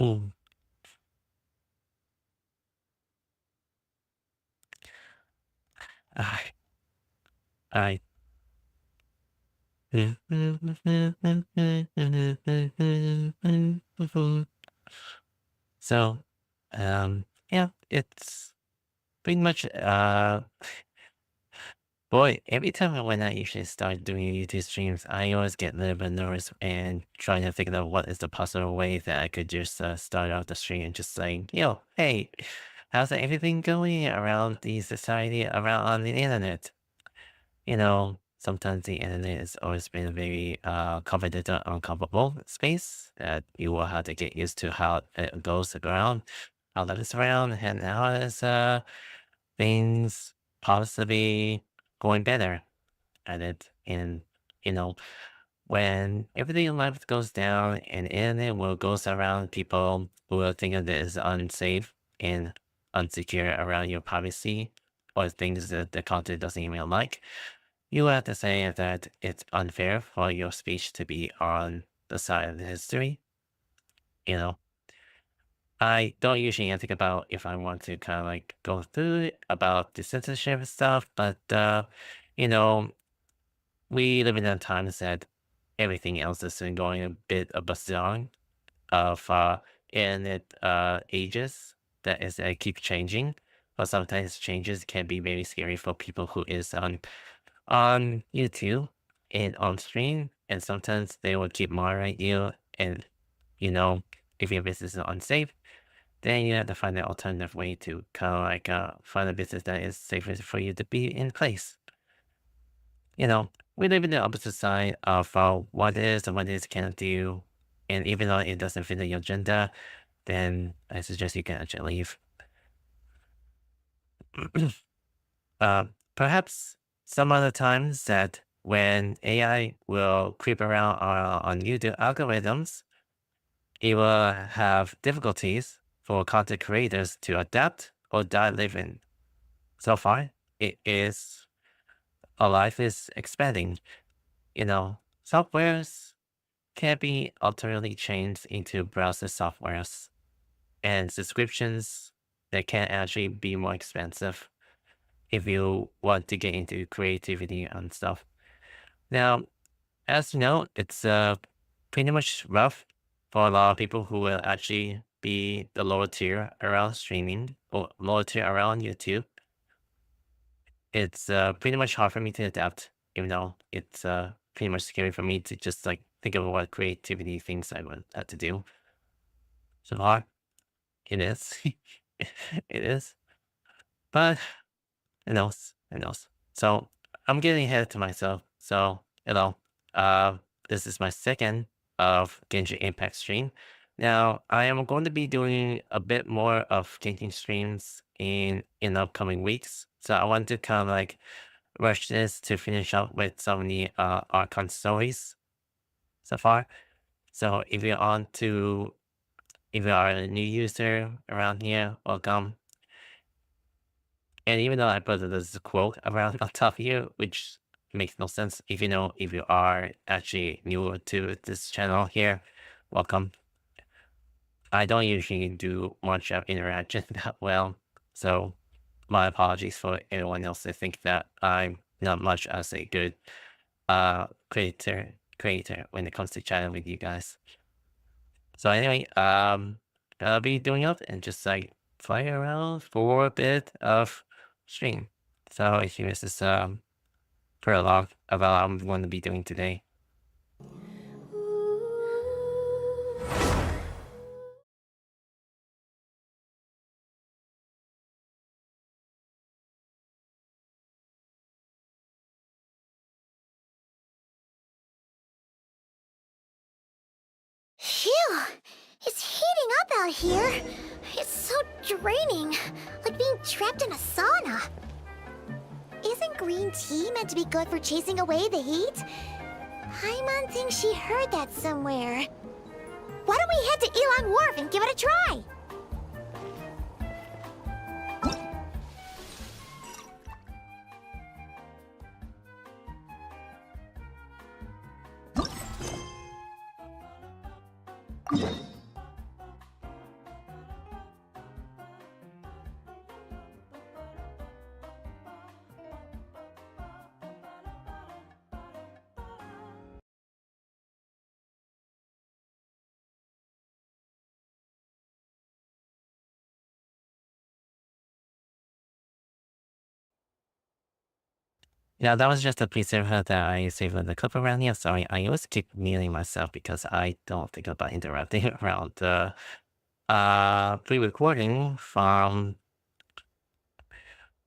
Mm. I, I. So, yeah, it's pretty much, boy, every time when I usually start doing YouTube streams, I always get a little bit nervous and trying to think of what is the possible way that I could just start out the stream and just saying, yo, hey, how's everything going around the society, around on the internet? Sometimes the internet has always been a very confidential, uncomfortable space that you will have to get used to how it goes around, how that is around, and how is things possibly going better at it. And, you know, when everything in life goes down and internet will goes around, people who will think of it as unsafe and unsecure around your privacy or things that the content doesn't even like, you have to say that it's unfair for your speech to be on the side of the history. You know, I don't usually think about if I want to kind of like go through it about the censorship and stuff, but you know, we live in a time that everything else is going a bit of a song of internet ages that is keep changing. But sometimes changes can be very scary for people who is on YouTube and on stream, and sometimes they will keep monitoring you. And you know, if your business is unsafe, then you have to find an alternative way to kind of like find a business that is safer for you to be in place. We live in the opposite side of what is and what is cannot do, and even though it doesn't fit your agenda, then I suggest you can actually leave. Perhaps some other times that when AI will creep around on YouTube algorithms, it will have difficulties for content creators to adapt or dive in. So far, it is our life is expanding. Softwares can be alternately changed into browser softwares and subscriptions that can actually be more expensive if you want to get into creativity and stuff. Now, as you know, it's pretty much rough for a lot of people who will actually be the lower tier around streaming or lower tier around YouTube. It's pretty much hard for me to adapt, even though it's pretty much scary for me to just like think of what creativity things I would have to do. So hard. It is. It is. But who knows? Who knows? So I'm getting ahead to myself. So, uh, this is my second of Genshin Impact stream. Now, I am going to be doing a bit more of Genshin streams in upcoming weeks. So I want to kind of like rush this to finish up with some of the archon stories so far. So if you are a new user around here, welcome. And even though I put this quote around on top here, which makes no sense, if you are actually new to this channel here, welcome. I don't usually do much of interaction that well, so my apologies for anyone else that think that I'm not much as a good creator when it comes to chatting with you guys. So anyway, I'll be doing up and just like fly around for a bit of stream. So here's this prologue about what I'm going to be doing today. Phew! It's heating up out here. It's so draining, like being trapped in a sauna. Isn't green tea meant to be good for chasing away the heat? Paimon thinks she heard that somewhere. Why don't we head to Elon Wharf and give it a try? Yeah, that was just a piece of that I saved in the clip around here. Sorry, I always keep muting myself because I don't think about interrupting around the pre-recording from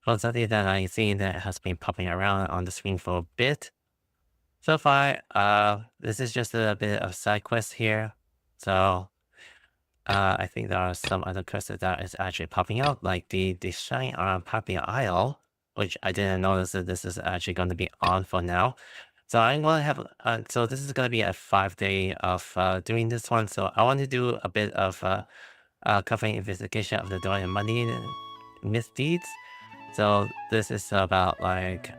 something that I see that has been popping around on the screen for a bit. So far, this is just a bit of side quest here. So I think there are some other quests that is actually popping out, like the Shine on Poppy Isle, which I didn't notice that this is actually going to be on for now. So I'm going to have, so this is going to be a 5-day of doing this one. So I want to do a bit of covering investigation of the Dorian money misdeeds. So this is about like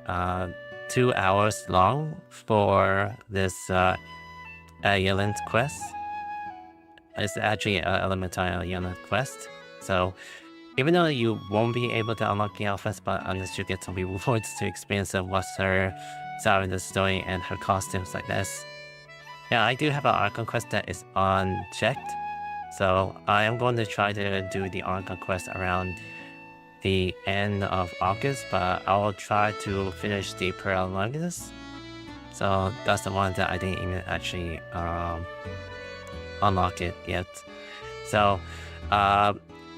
2 hours long for this Yelland quest. It's actually an elemental Yelland quest. So even though you won't be able to unlock the outfits, but unless you get some rewards to experience what's her side of the story and her costumes like this. Yeah, I do have an archon quest that is unchecked. So I am going to try to do the archon quest around the end of August, but I'll try to finish the Paralungus. So that's the one that I didn't even actually unlock it yet. So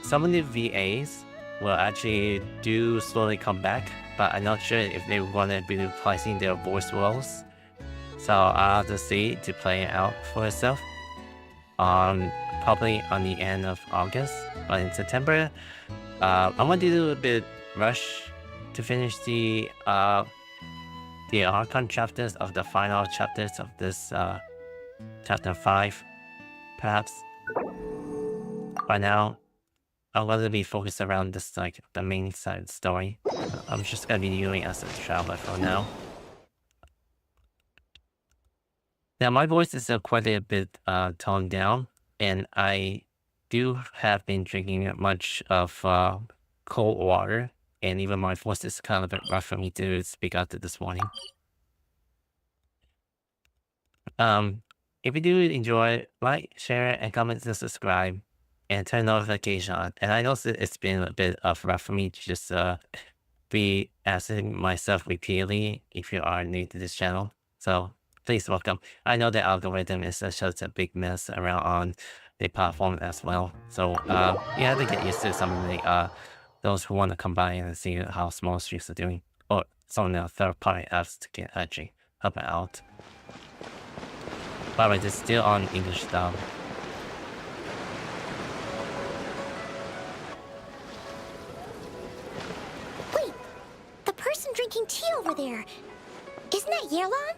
some of the VAs will actually do slowly come back, but I'm not sure if they want to be replacing their voice roles. So I'll have to see to play it out for itself. Probably on the end of August, but in September, I want to do a bit rush to finish the archon chapters of the final chapters of this chapter 5, perhaps. By now, I'm going to be focused around this, like, the main side story. I'm just going to be doing as a traveler for now. Now, my voice is quite a bit toned down, and I do have been drinking much of cold water, and even my voice is kind of a bit rough for me to speak out to this morning. If you do enjoy, like, share, and comment and subscribe, and turn notification on. And I know it's been a bit rough for me to just be asking myself repeatedly if you are new to this channel. So please welcome. I know the algorithm is such a big mess around on the platform as well. So you have to get used to some of the those who want to come by and see how small streams are doing, or some of the third-party apps to get actually help it out. By the way, this is still on English dub. Wait, the person drinking tea over there, isn't that Yearlon?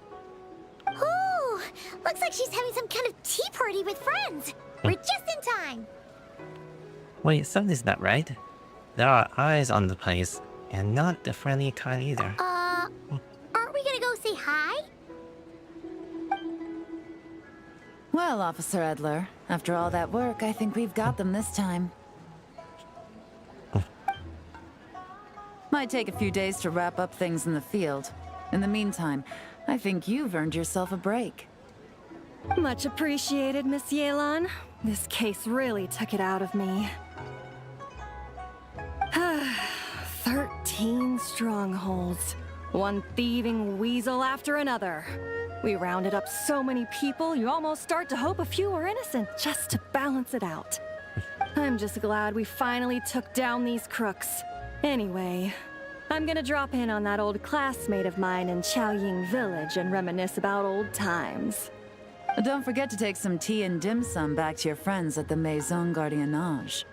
Oh, looks like she's having some kind of tea party with friends. We're just in time. Wait, something's not right. There are eyes on the place, and not the friendly kind either. Aren't we gonna go say hi? Well, Officer Edler, after all that work, I think we've got them this time. Might take a few days to wrap up things in the field. In the meantime, I think you've earned yourself a break. Much appreciated, Miss Yearlon. This case really took it out of me. 13 strongholds. One thieving weasel after another. We rounded up so many people, you almost start to hope a few were innocent, just to balance it out. I'm just glad we finally took down these crooks. Anyway, I'm gonna drop in on that old classmate of mine in Chaoying Village and reminisce about old times. Don't forget to take some tea and dim sum back to your friends at the Maison Gardiennage.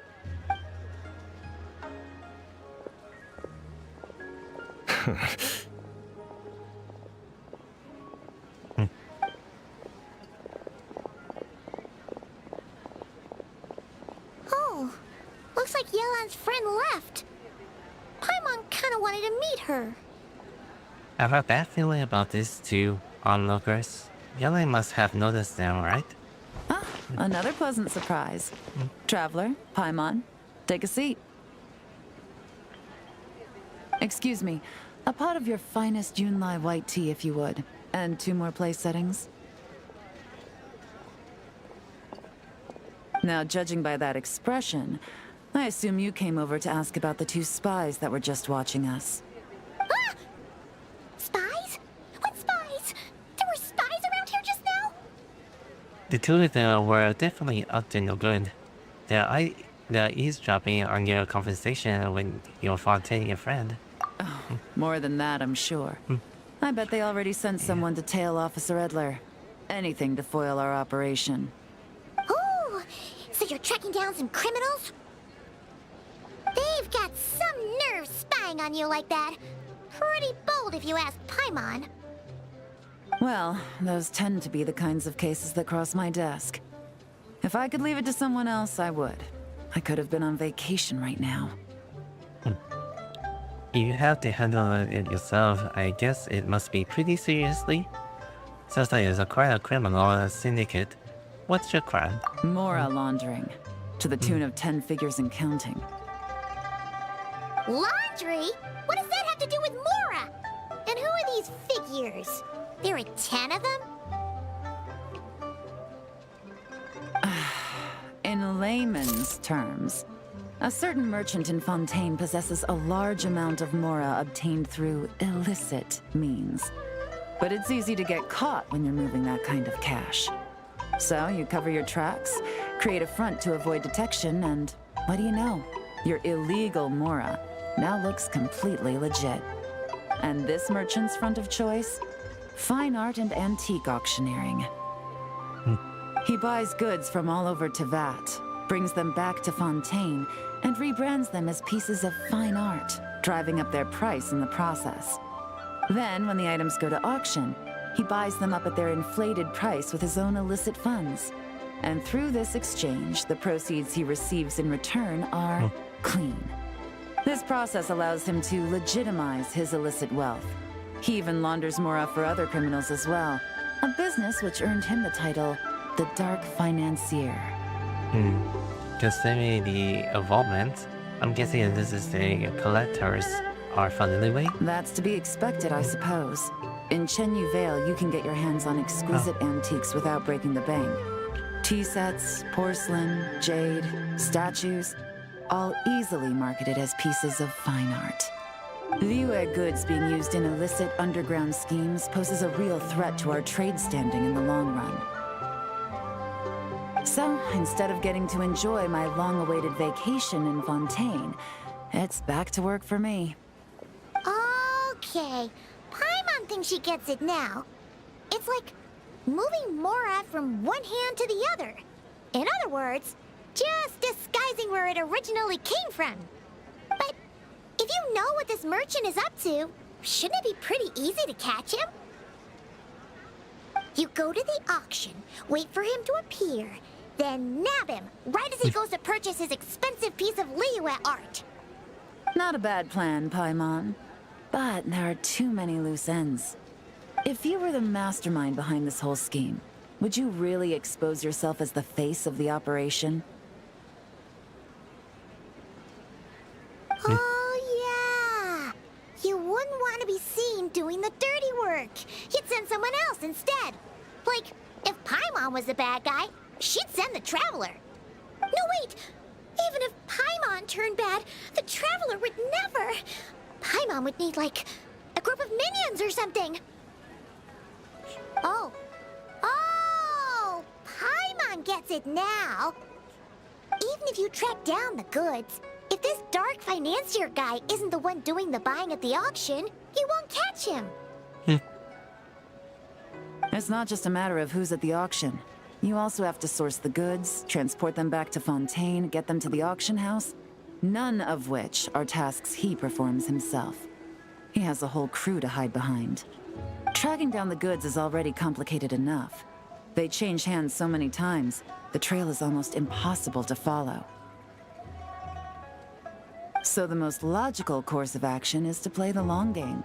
Oh, looks like Yelan's friend left. Paimon kinda wanted to meet her. I have a bad feeling about this too, onlookers. Yelling must have noticed now, right? Ah, another pleasant surprise. Traveler, Paimon, take a seat. Excuse me, a pot of your finest Junlai white tea if you would, and 2 more place settings. Now, judging by that expression, I assume you came over to ask about the 2 spies that were just watching us. Spies? The two of them were definitely up to no good. The eavesdropping on your conversation with your Fontaine friend. More than that, I'm sure. I bet they already sent someone to tail Officer Edler. Anything to foil our operation. Oh, so you're tracking down some criminals? They've got some nerve spying on you like that. Pretty bold if you ask Paimon. Well, those tend to be the kinds of cases that cross my desk. If I could leave it to someone else, I would. I could have been on vacation right now. You have to handle it yourself. I guess it must be pretty seriously. Sounds like it's quite a criminal syndicate. What's your crime? Mora laundering. To the tune of 10 figures and counting. Laundry? What does that have to do with Mora? And who are these figures? There are 10 of them? In layman's terms, a certain merchant in Fontaine possesses a large amount of Mora obtained through illicit means. But it's easy to get caught when you're moving that kind of cash. So you cover your tracks, create a front to avoid detection, and what do you know? Your illegal Mora now looks completely legit. And this merchant's front of choice? Fine art and antique auctioneering. He buys goods from all over Tevat, brings them back to Fontaine, and rebrands them as pieces of fine art, driving up their price in the process. Then, when the items go to auction, he buys them up at their inflated price with his own illicit funds. And through this exchange, the proceeds he receives in return are clean. This process allows him to legitimize his illicit wealth. He even launders Mora for other criminals as well, a business which earned him the title the Dark Financier. Considering the involvement, I'm guessing this is the collectors are funded away. That's to be expected, I suppose. In Chenyu Vale, you can get your hands on exquisite antiques without breaking the bank. Tea sets, porcelain, jade, statues, all easily marketed as pieces of fine art. Liyue goods being used in illicit underground schemes poses a real threat to our trade standing in the long run. So, instead of getting to enjoy my long-awaited vacation in Fontaine, it's back to work for me. Okay, Paimon thinks she gets it now. It's like moving Mora from one hand to the other. In other words, just disguising where it originally came from. But if you know what this merchant is up to, shouldn't it be pretty easy to catch him? You go to the auction, wait for him to appear, then nab him right as he goes to purchase his expensive piece of Liyue art. Not a bad plan, Paimon. But there are too many loose ends. If you were the mastermind behind this whole scheme, would you really expose yourself as the face of the operation? Oh, yeah. You wouldn't want to be seen doing the dirty work. You'd send someone else instead. Like, if Paimon was the bad guy, she'd send the Traveler. No, wait. Even if Paimon turned bad, the Traveler would never. Paimon would need, like, a group of minions or something. Oh, Paimon gets it now. Even if you track down the goods, if this Dark Financier guy isn't the one doing the buying at the auction, you won't catch him. It's not just a matter of who's at the auction. You also have to source the goods, transport them back to Fontaine, get them to the auction house. None of which are tasks he performs himself. He has a whole crew to hide behind. Tracking down the goods is already complicated enough. They change hands so many times, the trail is almost impossible to follow. So the most logical course of action is to play the long game.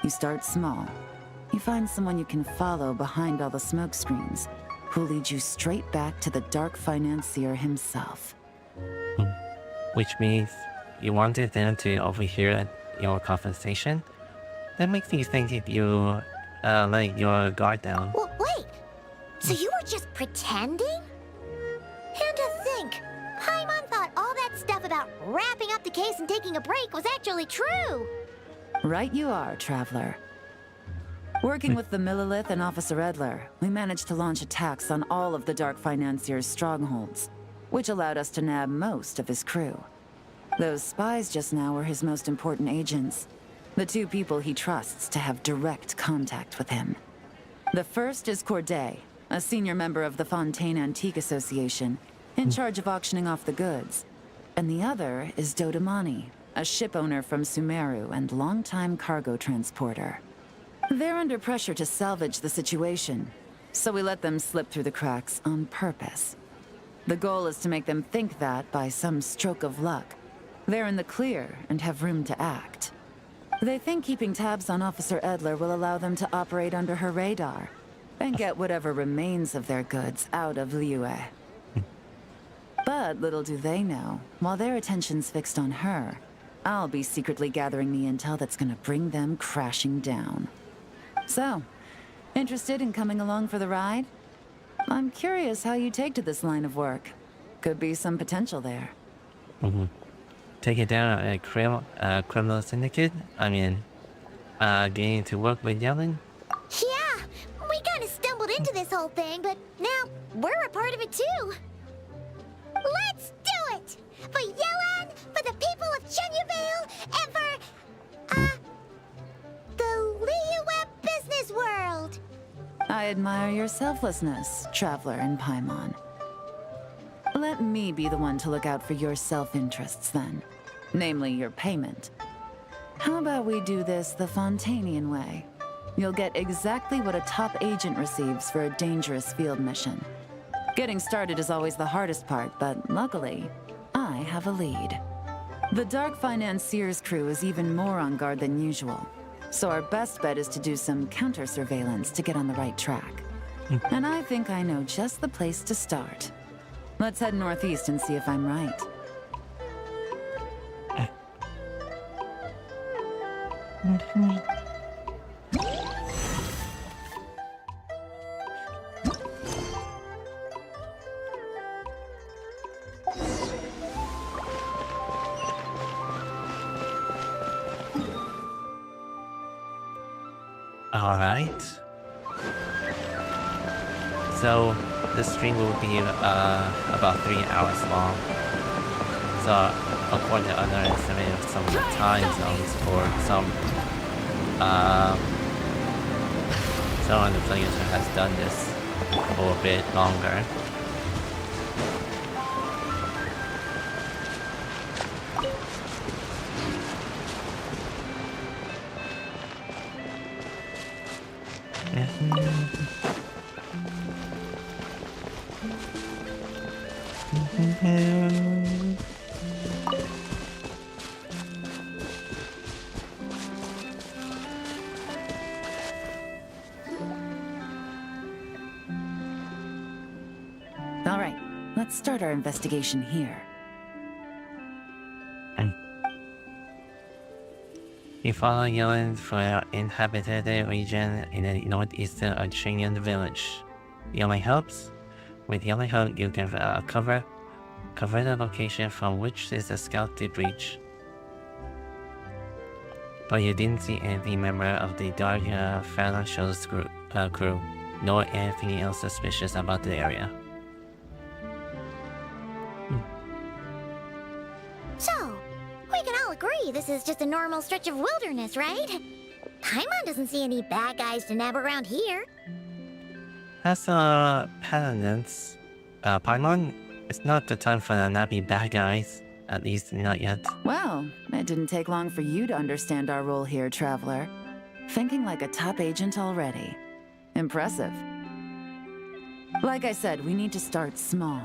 You start small. You find someone you can follow behind all the smoke screens, who'll lead you straight back to the Dark Financier himself. Which means you wanted them to overhear your conversation? That makes me think if you let your guard down. Well, wait. So you were just pretending? And to think, Paimon thought all that stuff about wrapping up the case and taking a break was actually true. Right you are, Traveler. Working with the Millilith and Officer Edler, we managed to launch attacks on all of the Dark Financier's strongholds, which allowed us to nab most of his crew. Those spies just now were his most important agents, the two people he trusts to have direct contact with him. The first is Corday, a senior member of the Fontaine Antique Association, in charge of auctioning off the goods. And the other is Dodamani, a ship owner from Sumeru and longtime cargo transporter. They're under pressure to salvage the situation, so we let them slip through the cracks on purpose. The goal is to make them think that, by some stroke of luck, they're in the clear and have room to act. They think keeping tabs on Officer Edler will allow them to operate under her radar and get whatever remains of their goods out of Liyue. But little do they know, while their attention's fixed on her, I'll be secretly gathering the intel that's gonna bring them crashing down. So, interested in coming along for the ride? I'm curious how you take to this line of work. Could be some potential there. Taking down a criminal syndicate? I mean, getting to work with Yellen? Yeah, we kind of stumbled into this whole thing, but now we're a part of it too. Let's do it! For Yelan, for the people of Chenyavale, and for, the Liyue business world! I admire your selflessness, Traveler in Paimon. Let me be the one to look out for your self-interests then. Namely, your payment. How about we do this the Fontainian way? You'll get exactly what a top agent receives for a dangerous field mission. Getting started is always the hardest part, but luckily, I have a lead. The Dark Financier's crew is even more on guard than usual, so our best bet is to do some counter-surveillance to get on the right track. And I think I know just the place to start. Let's head northeast and see if I'm right. Alright. So, the stream will be about 3 hours long. So, according to underestimating some of the time zones or some of the players who has done this for a bit longer. All right, let's start our investigation here. You follow Yellen for an inhabited region in the northeastern Archonian village. Yellen helps? With Yellen help, you can cover the location from which is a scout to breach. But you didn't see any member of the Dark Financial's crew, nor anything else suspicious about the area. So, we can all agree this is just a normal stretch of wilderness, right? Paimon doesn't see any bad guys to nab around here. As a penance, Paimon, it's not the time for the nappy bad guys. At least not yet. Well, it didn't take long for you to understand our role here, Traveler. Thinking like a top agent already. Impressive. Like I said, we need to start small.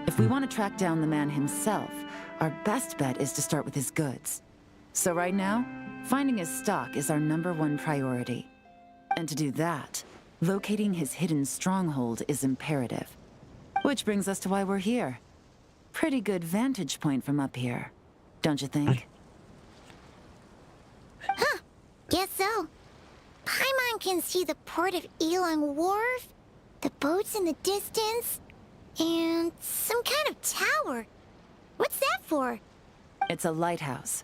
If we want to track down the man himself, our best bet is to start with his goods. So right now, finding his stock is our #1 priority. And to do that, locating his hidden stronghold is imperative. Which brings us to why we're here. Pretty good vantage point from up here, don't you think? Huh, guess so. Paimon can see the port of Elang Wharf, the boats in the distance, and some kind of tower. What's that for? It's a lighthouse.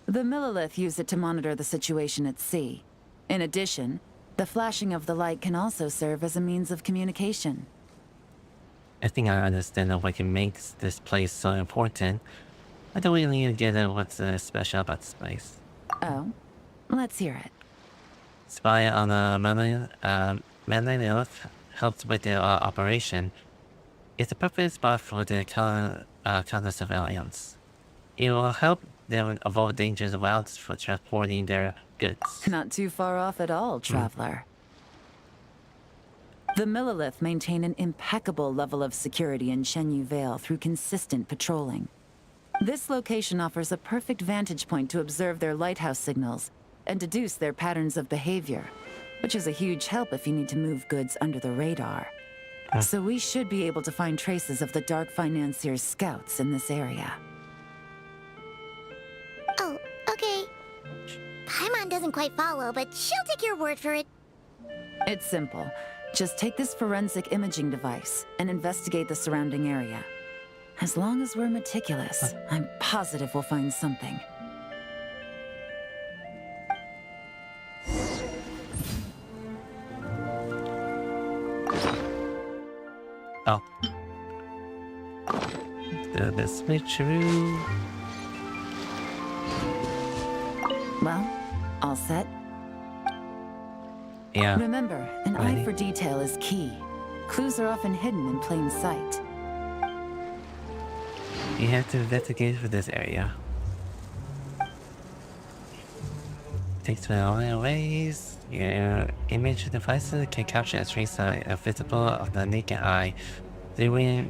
The Millilith use it to monitor the situation at sea. In addition, The flashing of the light can also serve as a means of communication. I think I understand what makes this place so important. I don't really get what's special about this place. Oh? Let's hear it. Spy on a Earth helped with the operation. It's a perfect spot for the counter-surveillance. It will help them avoid dangerous routes for transporting their goods. Not too far off at all, traveler. The Millilith maintain an impeccable level of security in Shenyu Vale through consistent patrolling. This location offers a perfect vantage point to observe their lighthouse signals and deduce their patterns of behavior, which is a huge help if you need to move goods under the radar. So we should be able to find traces of the Dark Financier's scouts in this area. Oh, okay. Paimon doesn't quite follow, but she'll take your word for it. It's simple. Just take this forensic imaging device and investigate the surrounding area. As long as we're meticulous, I'm positive we'll find something. Oh. The switcheroo. Well, all set? Yeah. Remember, an Ready? eye for detail is key. Clues are often hidden in plain sight. You have to investigate for this area. Takes me all the ways. Your image devices can capture a trace visible of the naked eye. They will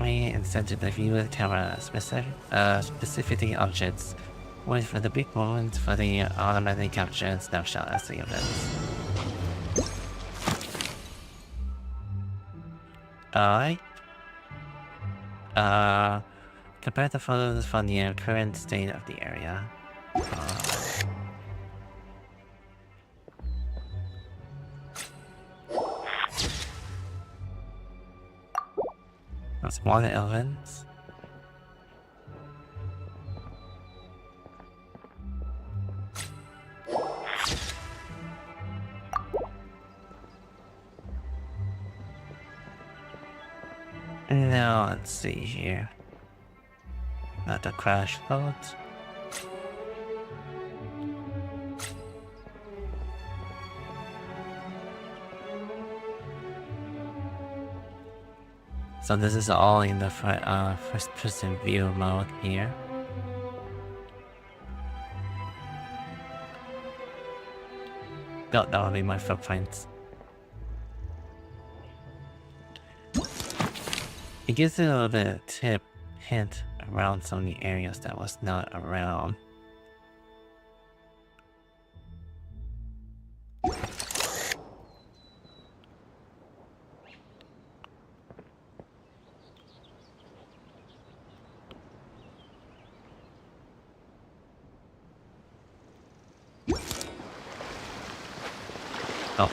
and send to the viewer camera specific objects. Wait for the big moment for the automatic capture and snapshot as the events. Alright. Compare the photos from the current state of the area. Smaller elements. Now let's see here. Not the crash loads. So this is all in the first person view mode here. That would be my footprints. It gives you a little bit of hint around some of the areas that was not around. Oh.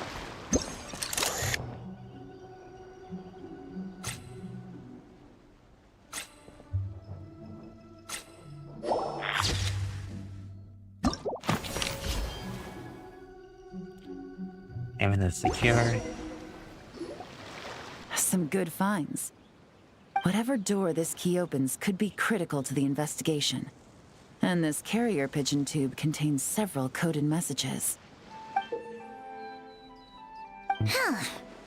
Everything's secure. Some good finds. Whatever door this key opens could be critical to the investigation. And this carrier pigeon tube contains several coded messages. Huh.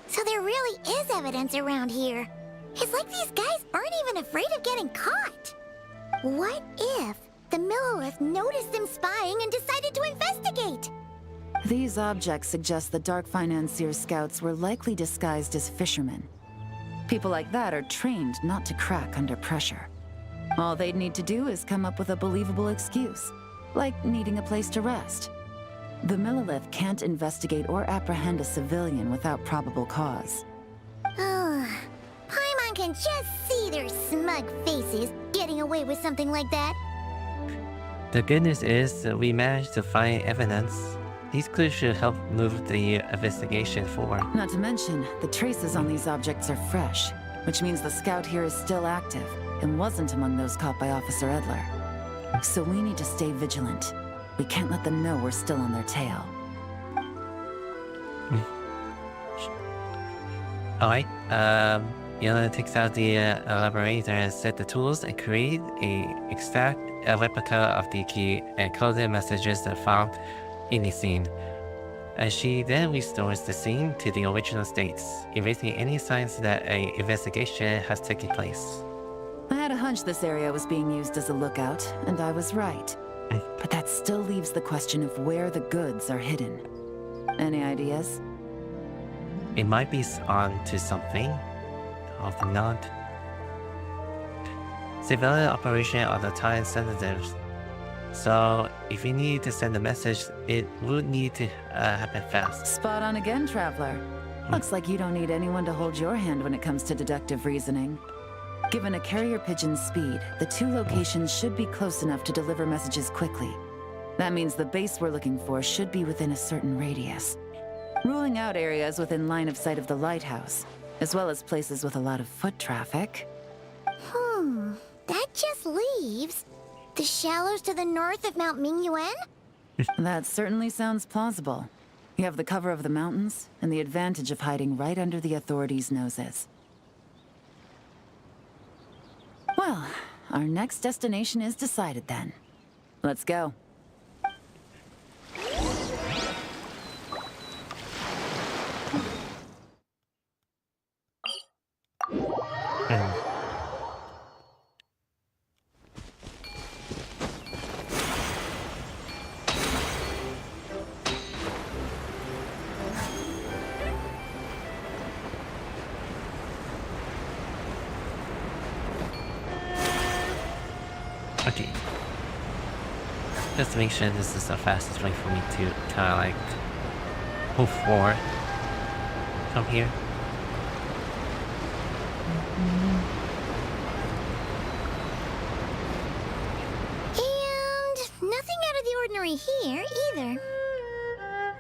So there really is evidence around here. It's like these guys aren't even afraid of getting caught. What if the Millilith noticed them spying and decided to investigate? These objects suggest the Dark Financier's scouts were likely disguised as fishermen. People like that are trained not to crack under pressure. All they'd need to do is come up with a believable excuse, like needing a place to rest. The Millilith can't investigate or apprehend a civilian without probable cause. Oh, Paimon can just see their smug faces getting away with something like that. The good news is that we managed to find evidence. These clues should help move the investigation forward. Not to mention, the traces on these objects are fresh, which means the scout here is still active and wasn't among those caught by Officer Edler. So we need to stay vigilant. We can't let them know we're still on their tail. Alright, Yona takes out the elaborator and set the tools and create a replica of the key and coded messages that found in the scene. And she then restores the scene to the original states, erasing any signs that an investigation has taken place. I had a hunch this area was being used as a lookout, and I was right. But that still leaves the question of where the goods are hidden. Any ideas? It might be on to something. Often not. Civilian operation are the time sensitive. So, if you need to send a message, it would need to happen fast. Spot on again, Traveler. Looks like you don't need anyone to hold your hand when it comes to deductive reasoning. Given a carrier pigeon's speed, the two locations should be close enough to deliver messages quickly. That means the base we're looking for should be within a certain radius. Ruling out areas within line of sight of the lighthouse, as well as places with a lot of foot traffic. That just leaves the shallows to the north of Mount Mingyuan? That certainly sounds plausible. You have the cover of the mountains, and the advantage of hiding right under the authorities' noses. Well, our next destination is decided then. Let's go. Okay. Just to make sure this is the fastest way for me to kind of like move forward. Come here. And nothing out of the ordinary here either.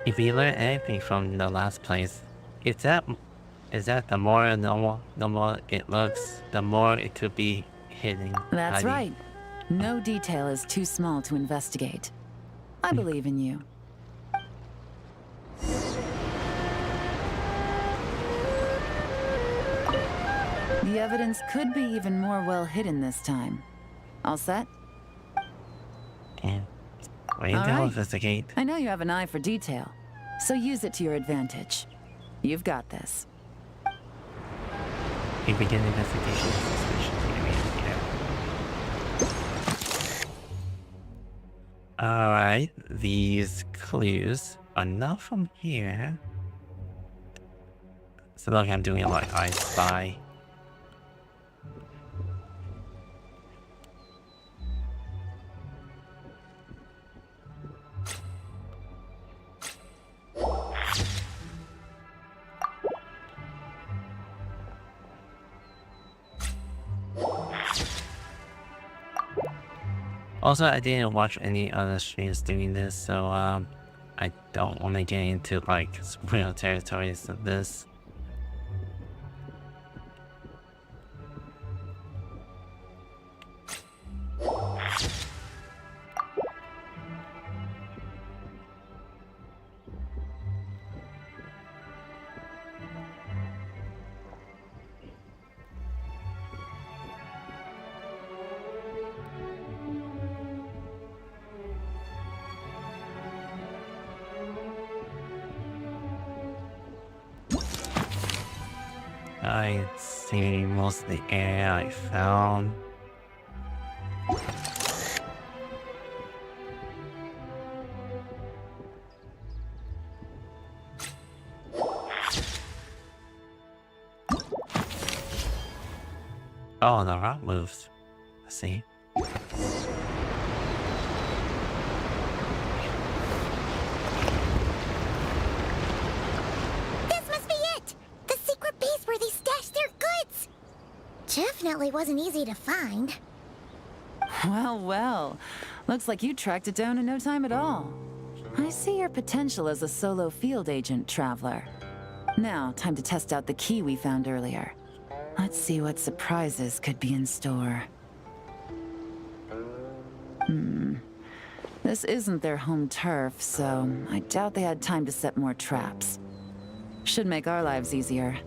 If we learn anything from the last place, is that the more normal it looks, the more it could be hidden. That's hiding. right. No detail is too small to investigate. I believe in you. The evidence could be even more well hidden this time. All set? And wait All until right. investigate. I know you have an eye for detail, so use it to your advantage. You've got this. We begin investigation of suspicious area. Alright, these clues are not from here. So like I'm doing it like I spy. Also, I didn't watch any other streams doing this, so I don't want to get into like real territories of this. I see most of the area I found. Oh, the rock moves. I see. This must be it! The secret base where they stashed their goods! Definitely wasn't easy to find. Well, well. Looks like you tracked it down in no time at all. I see your potential as a solo field agent, Traveler. Now, time to test out the key we found earlier. Let's see what surprises could be in store. This isn't their home turf, so I doubt they had time to set more traps. Should make our lives easier.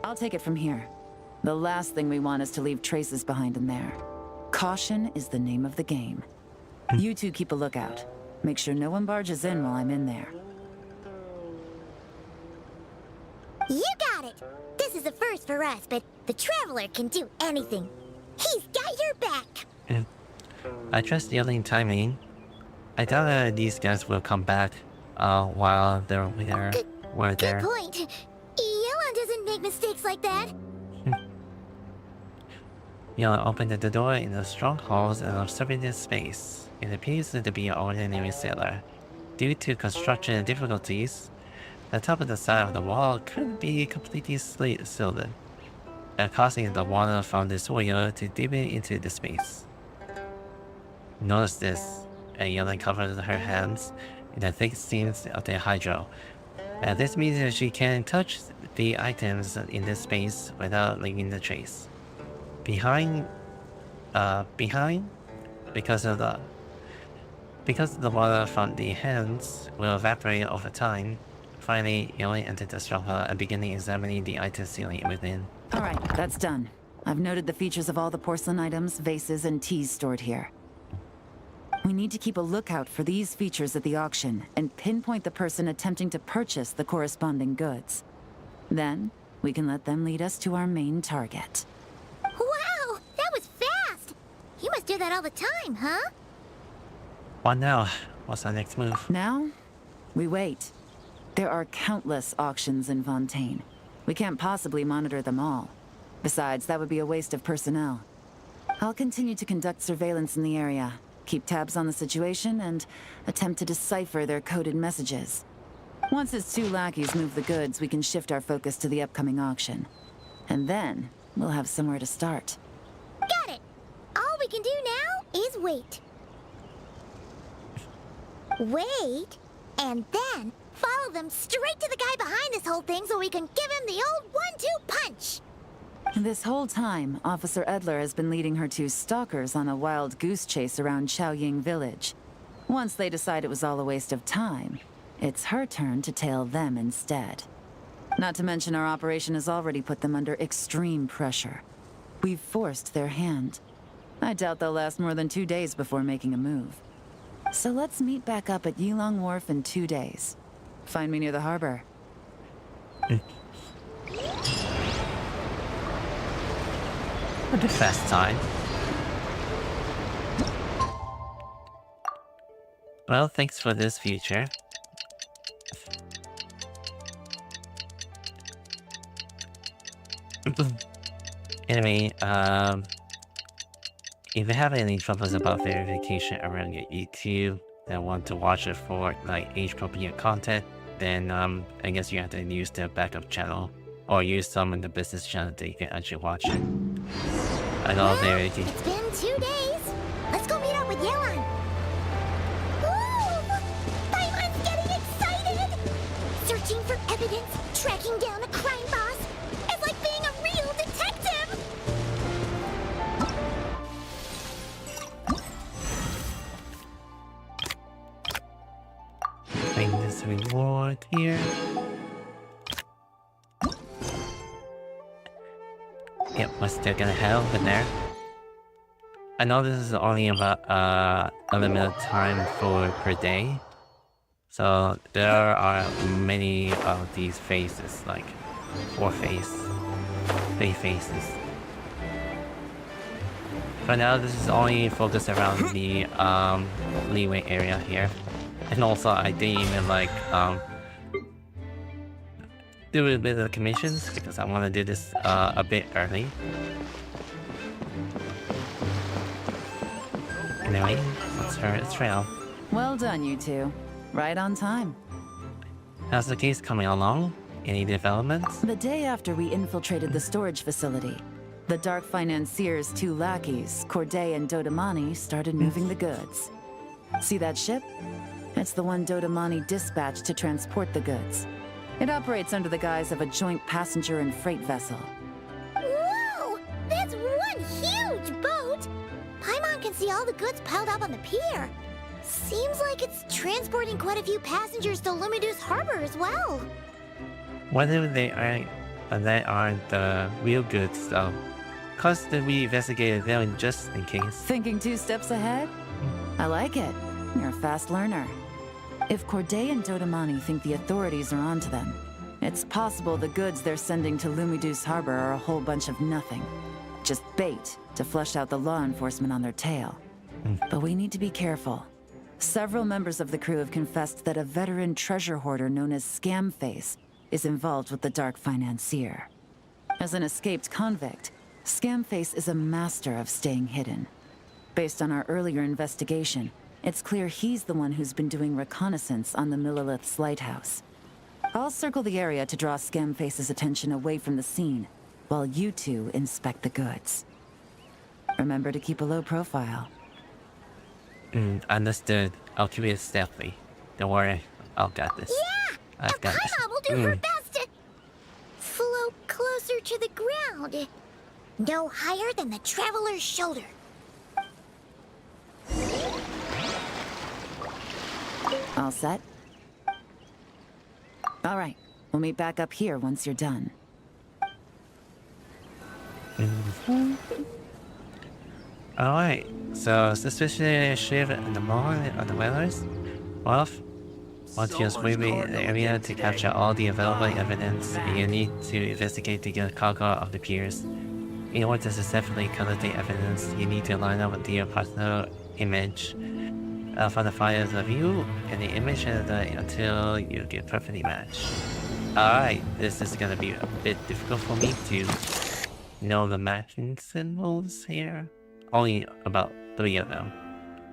I'll take it from here. The last thing we want is to leave traces behind in there. Caution is the name of the game. You two keep a lookout. Make sure no one barges in while I'm in there. You got it! This is a first for us, but the Traveler can do anything. He's got your back! I trust yelling timing. I doubt these guys will come back while we're Good there. point. Yelan doesn't make mistakes like that. Yelling opened the door in the strongholds and observing this space. It appears to be an ordinary cellar. Due to construction difficulties, the top of the side of the wall couldn't be completely sealed, causing the water from the soil to deepen into the space. Notice this, and Yelling covered her hands in the thick seams of the hydro. This means that she can touch the items in this space without leaving the trace. Behind, because the water from the hands will evaporate over time. Finally, Yelling entered the stronghold and began examining the item ceiling within. Alright, that's done. I've noted the features of all the porcelain items, vases, and teas stored here. We need to keep a lookout for these features at the auction and pinpoint the person attempting to purchase the corresponding goods. Then, we can let them lead us to our main target. Wow, that was fast! You must do that all the time, huh? What now? What's our next move? Now, we wait. There are countless auctions in Fontaine. We can't possibly monitor them all. Besides, that would be a waste of personnel. I'll continue to conduct surveillance in the area, keep tabs on the situation, and attempt to decipher their coded messages. Once its 2 lackeys move the goods, we can shift our focus to the upcoming auction. And then, we'll have somewhere to start. Got it! All we can do now is wait. Wait, and then follow them straight to the guy behind this whole thing so we can give him the old 1-2 punch! This whole time, Officer Edler has been leading her 2 stalkers on a wild goose chase around Chaoying Village. Once they decide it was all a waste of time, it's her turn to tail them instead. Not to mention our operation has already put them under extreme pressure. We've forced their hand. I doubt they'll last more than 2 days before making a move. So let's meet back up at Yulong Wharf in 2 days. Find me near the harbor. A bit fast time. Well, thanks for this feature. Anyway, if you have any troubles about verification around your YouTube and want to watch it for like age-appropriate content, then I guess you have to use the backup channel or use some in the business channel that you can actually watch it. I know verity. It's been 2 days. Let's go meet up with Yelan. Ooh! Paimon's getting excited! Searching for evidence, tracking down a crime boss. It's like being a real detective! Claim this reward here. Yep, we're still gonna head over there. I know this is only about a limited time per day. So there are many of these phases, like 3 phases. For now, this is only focused around the leeway area here. And also I didn't even like do a bit of commissions because I want to do this a bit early. Anyway, let's start the trail. Well done, you two. Right on time. How's the case coming along? Any developments? The day after we infiltrated the storage facility, the Dark Financier's 2 lackeys, Corday and Dodamani, started moving the goods. See that ship? It's the one Dodamani dispatched to transport the goods. It operates under the guise of a joint passenger and freight vessel. Whoa! That's one huge boat! Paimon can see all the goods piled up on the pier. Seems like it's transporting quite a few passengers to Lumidu's harbor as well. What if they aren't the real goods, though? Constantly investigated them just in case. Thinking 2 steps ahead? I like it. You're a fast learner. If Corday and Dodamani think the authorities are onto them, it's possible the goods they're sending to Lumidu's harbor are a whole bunch of nothing. Just bait to flush out the law enforcement on their tail. But we need to be careful. Several members of the crew have confessed that a veteran treasure hoarder known as Scamface is involved with the dark financier. As an escaped convict, Scamface is a master of staying hidden. Based on our earlier investigation, it's clear he's the one who's been doing reconnaissance on the Millilith's lighthouse. I'll circle the area to draw Scamface's attention away from the scene, while you two inspect the goods. Remember to keep a low profile. Understood. I'll keep it stealthy. Don't worry, I'll got this. Yeah! I've got this. Akaima will do her best to float closer to the ground. No higher than the traveler's shoulder. All set? All right, we'll meet back up here once you're done. Alright, so suspicious ship in the morning on the weathers. Off. Want to sweep the area to capture all the available evidence. You need to investigate the cargo of the piers. In order to successfully collect the evidence, you need to line up the personal image from the files of you and the image until you get perfectly matched. Alright, this is gonna be a bit difficult for me to know the matching symbols here. Only about 3 of them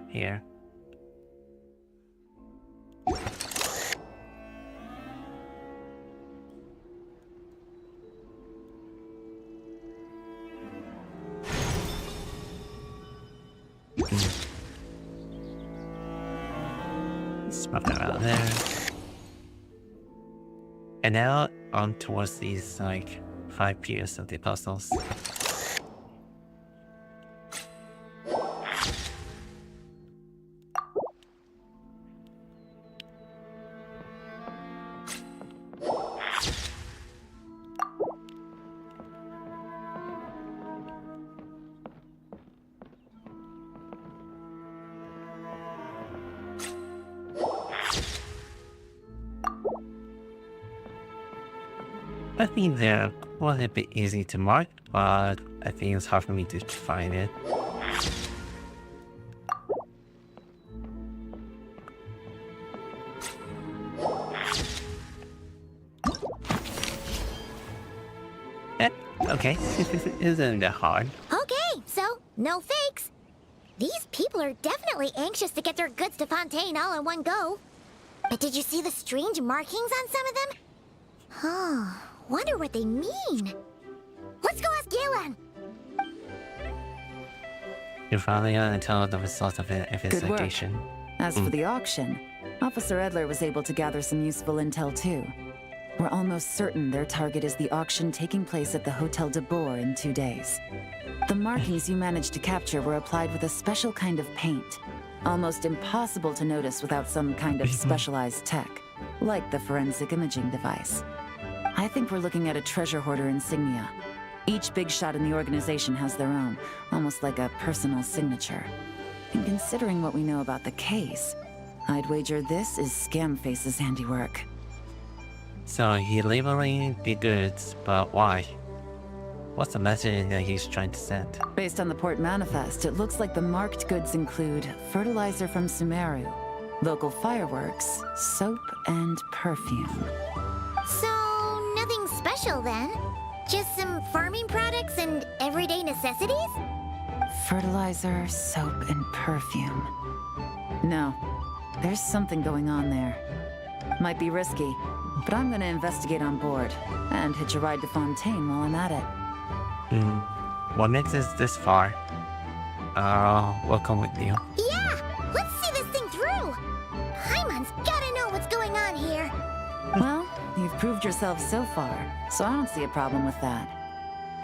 here. Swap that out there. And now on towards these like 5 piers of the apostles. I think they're quite a bit easy to mark, but I think it's hard for me to find it. Okay, isn't that hard? Okay, so no fakes. These people are definitely anxious to get their goods to Fontaine all in one go. But did you see the strange markings on some of them? Huh, wonder what they mean. Let's go ask Galen. You're finally gonna tell the results of the investigation. As for the auction, Officer Edler was able to gather some useful intel too. We're almost certain their target is the auction taking place at the Hotel de Boer in 2 days. The markings you managed to capture were applied with a special kind of paint. Almost impossible to notice without some kind of specialized tech, like the forensic imaging device. I think we're looking at a treasure hoarder insignia. Each big shot in the organization has their own, almost like a personal signature. And considering what we know about the case, I'd wager this is Scamface's handiwork. So he labeling the goods, but why? What's the message that he's trying to send? Based on the port manifest, it looks like the marked goods include fertilizer from Sumeru, local fireworks, soap, and perfume. So, nothing special then? Just some farming products and everyday necessities? Fertilizer, soap, and perfume. No, there's something going on there. Might be risky, but I'm gonna investigate on board and hitch a ride to Fontaine while I'm at it. What makes us this far? We'll come with you. Yeah! Let's see this thing through! Paimon's gotta know what's going on here. Well, you've proved yourself so far, so I don't see a problem with that.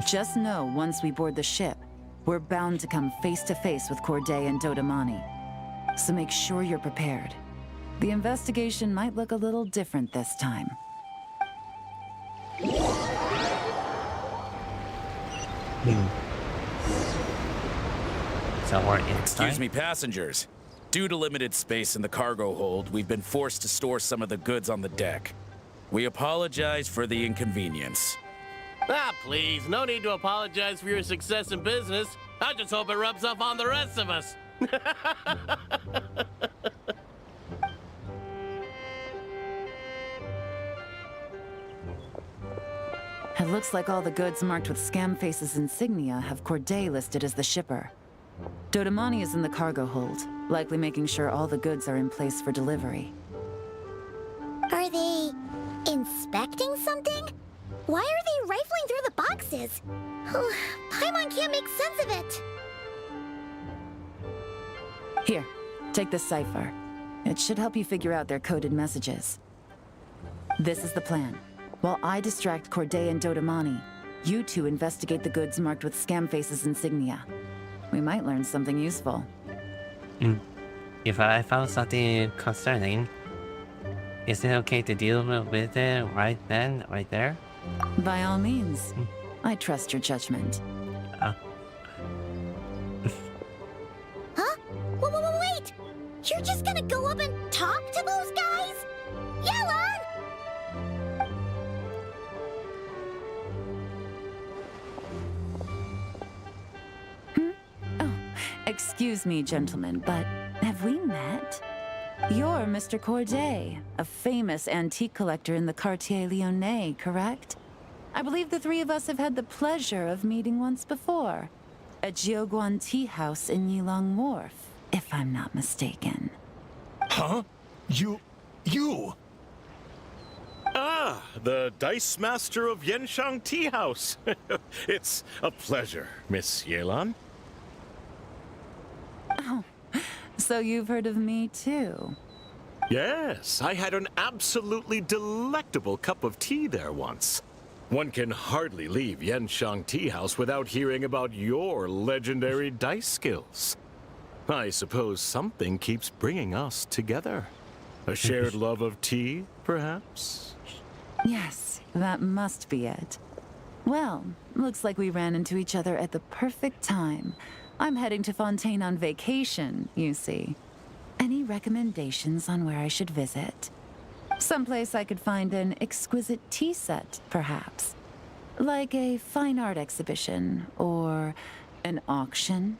Just know once we board the ship, we're bound to come face to face with Corday and Dodamani. so make sure you're prepared. The investigation might look a little different this time. So we're inside. Excuse me, passengers. Due to limited space in the cargo hold, we've been forced to store some of the goods on the deck. We apologize for the inconvenience. Ah, please, no need to apologize for your success in business. I just hope it rubs off on the rest of us. It looks like all the goods marked with Scamface's insignia have Corday listed as the shipper. Dodamani is in the cargo hold, likely making sure all the goods are in place for delivery. Are they inspecting something? Why are they rifling through the boxes? Oh, Paimon can't make sense of it. Here, take this cipher. It should help you figure out their coded messages. This is the plan. While I distract Corday and Dodamani, you two investigate the goods marked with Scamface's insignia. We might learn something useful. If I found something concerning, is it okay to deal with it right then, right there? By all means. I trust your judgment. Huh? Wait! You're just gonna go up and talk to those guys? Yelan! Excuse me, gentlemen, but have we met? You're Mr. Corday, a famous antique collector in the Quartier Lyonnais, correct? I believe the three of us have had the pleasure of meeting once before. At Jiuguan Tea House in Yilong Wharf, if I'm not mistaken. Huh? You... Ah, the Dice Master of Yenshang Tea House. It's a pleasure, Miss Yelan. Oh, so you've heard of me too? Yes, I had an absolutely delectable cup of tea there once. One can hardly leave Yenshang Tea House without hearing about your legendary dice skills. I suppose something keeps bringing us together. A shared love of tea, perhaps? Yes, that must be it. Well, looks like we ran into each other at the perfect time. I'm heading to Fontaine on vacation, you see. Any recommendations on where I should visit? Someplace I could find an exquisite tea set, perhaps. Like a fine art exhibition, or an auction.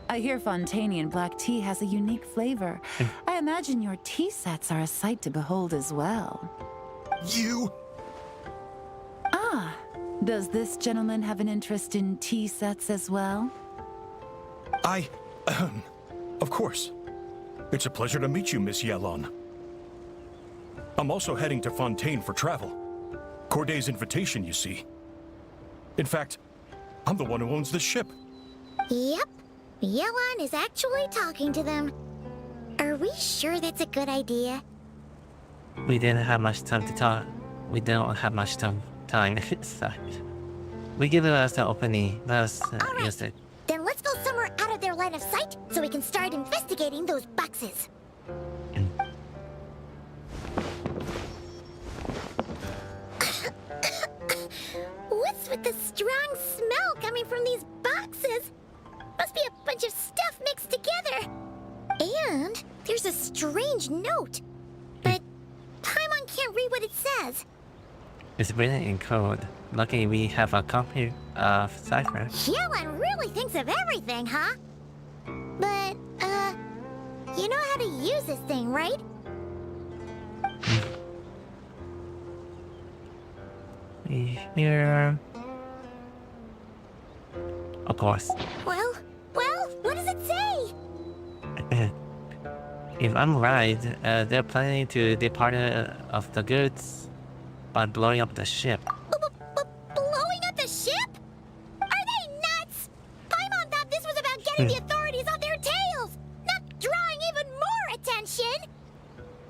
I hear Fontainian black tea has a unique flavor. I imagine your tea sets are a sight to behold as well. You... Ah, does this gentleman have an interest in tea sets as well? Of course. It's a pleasure to meet you, Miss Yelan. I'm also heading to Fontaine for travel. Corday's invitation, you see. In fact, I'm the one who owns the ship. Yep. Yelan is actually talking to them. Are we sure that's a good idea? We didn't have much time to talk. We don't have much time. So we give us the opening. Let us use it. Then let's go somewhere out of their line of sight so we can start investigating those boxes. What's with the strong smell coming from these boxes? Must be a bunch of stuff mixed together. And there's a strange note. But Paimon can't read what it says. It's written in code. Luckily we have a copy of cipher. Yelan really thinks of everything, huh? But, you know how to use this thing, right? Here. Of course. Well, what does it say? If I'm right, they're planning to depart of the goods by blowing up the ship. Blowing up the ship? Are they nuts? Paimon thought this was about getting the authorities on their tails, not drawing even more attention.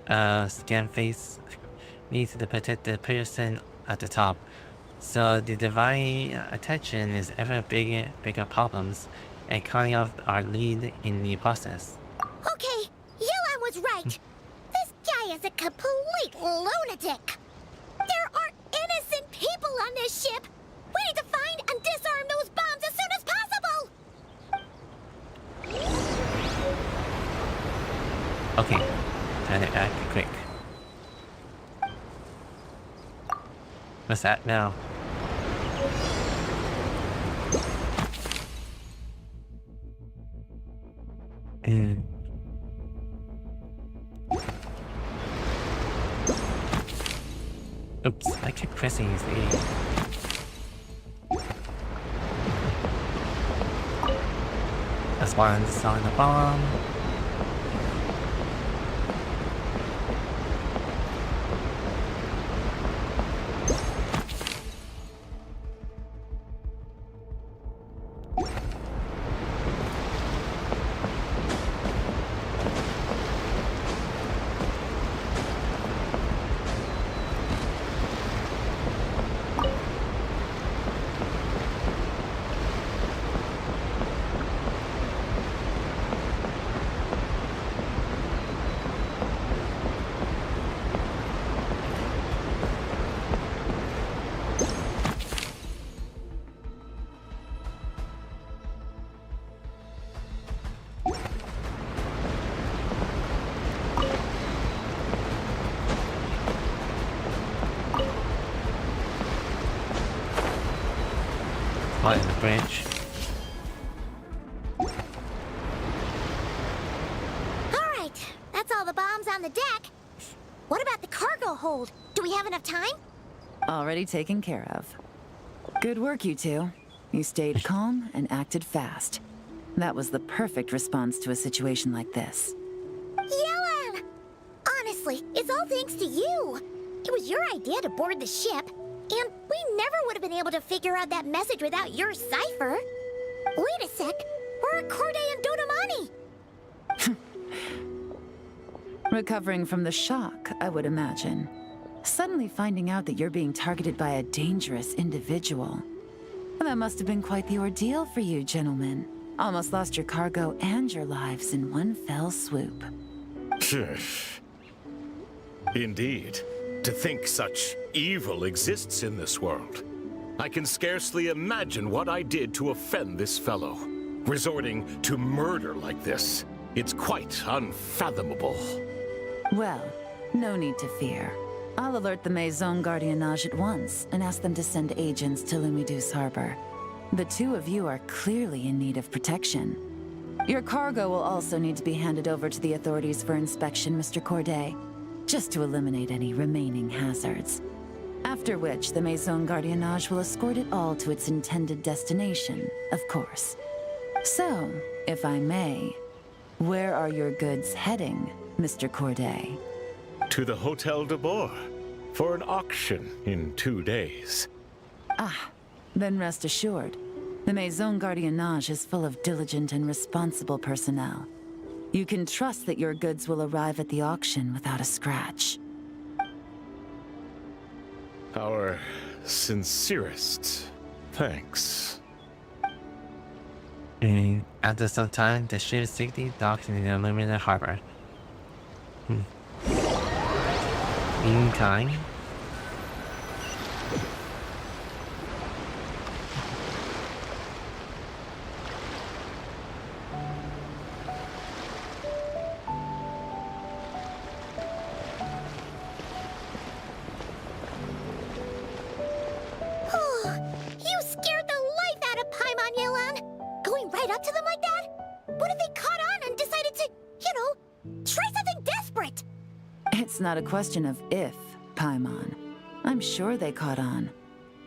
Scamface needs to protect the person at the top. So the divine attention is ever bigger problems and cutting off our lead in the process. Okay, is a complete lunatic. There are innocent people on this ship. We need to find and disarm those bombs as soon as possible. Okay, time to act quick. What's that now? Oops, I keep pressing his A. That's why I'm installing the bomb. In the bridge. Alright, that's all the bombs on the deck. What about the cargo hold? Do we have enough time? Already taken care of. Good work, you two. You stayed calm and acted fast. That was the perfect response to a situation like this. Yelan! Honestly, it's all thanks to you. It was your idea to board the ship, and we never would have been able to figure out that message without your cipher. Wait a sec, where are Corday and Dodamani? Recovering from the shock, I would imagine. Suddenly finding out that you're being targeted by a dangerous individual. That must have been quite the ordeal for you, gentlemen. Almost lost your cargo and your lives in one fell swoop. Indeed. To think such evil exists in this world. I can scarcely imagine what I did to offend this fellow. Resorting to murder like this. It's quite unfathomable. Well, no need to fear. I'll alert the Maison Gardiennage at once and ask them to send agents to Lumiduce Harbor. The two of you are clearly in need of protection. Your cargo will also need to be handed over to the authorities for inspection, Mr. Corday, just to eliminate any remaining hazards. After which, the Maison Gardiennage will escort it all to its intended destination, of course. So, if I may, where are your goods heading, Mr. Corday? To the Hotel de Boer for an auction in 2 days. Ah, then rest assured. The Maison Gardiennage is full of diligent and responsible personnel. You can trust that your goods will arrive at the auction without a scratch. Our sincerest thanks. After some time, the ship safely docked in the illuminated harbor. Meantime, You scared the life out of Paimon, Yelan! Going right up to them like that? What if they caught on and decided to, try something desperate? It's not a question of if, Paimon. I'm sure they caught on.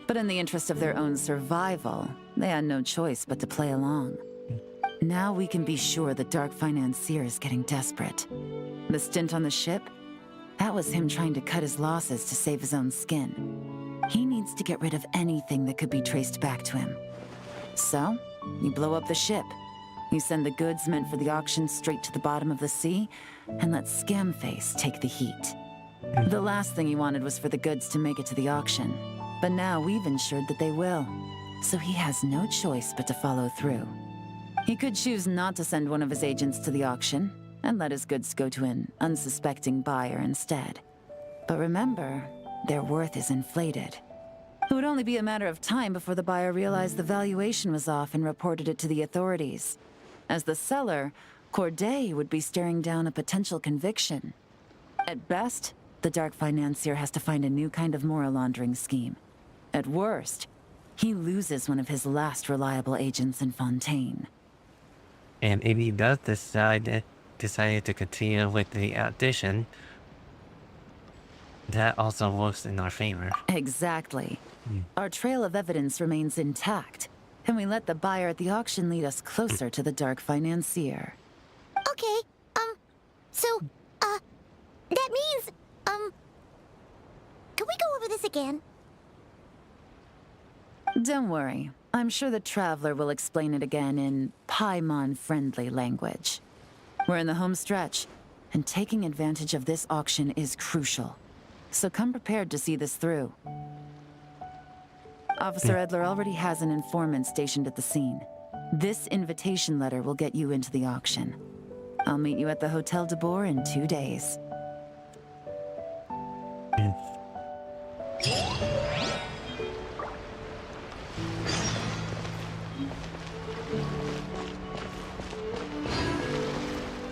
But in the interest of their own survival, they had no choice but to play along. Now we can be sure the Dark Financier is getting desperate. The stint on the ship? That was him trying to cut his losses to save his own skin. He needs to get rid of anything that could be traced back to him. So, you blow up the ship. You send the goods meant for the auction straight to the bottom of the sea, and let Scamface take the heat. The last thing he wanted was for the goods to make it to the auction. But now we've ensured that they will. So he has no choice but to follow through. He could choose not to send one of his agents to the auction, and let his goods go to an unsuspecting buyer instead. But remember, their worth is inflated. It would only be a matter of time before the buyer realized the valuation was off and reported it to the authorities. As the seller, Corday would be staring down a potential conviction. At best, the dark financier has to find a new kind of mora laundering scheme. At worst, he loses one of his last reliable agents in Fontaine. And if he does decide to continue with the audition, that also works in our favor. Exactly. Our trail of evidence remains intact, and we let the buyer at the auction lead us closer to the dark financier. Okay, that means, can we go over this again? Don't worry. I'm sure the Traveler will explain it again in Paimon-friendly language. We're in the home stretch, and taking advantage of this auction is crucial. So come prepared to see this through. Officer Edler already has an informant stationed at the scene. This invitation letter will get you into the auction. I'll meet you at the Hotel de Boer in 2 days.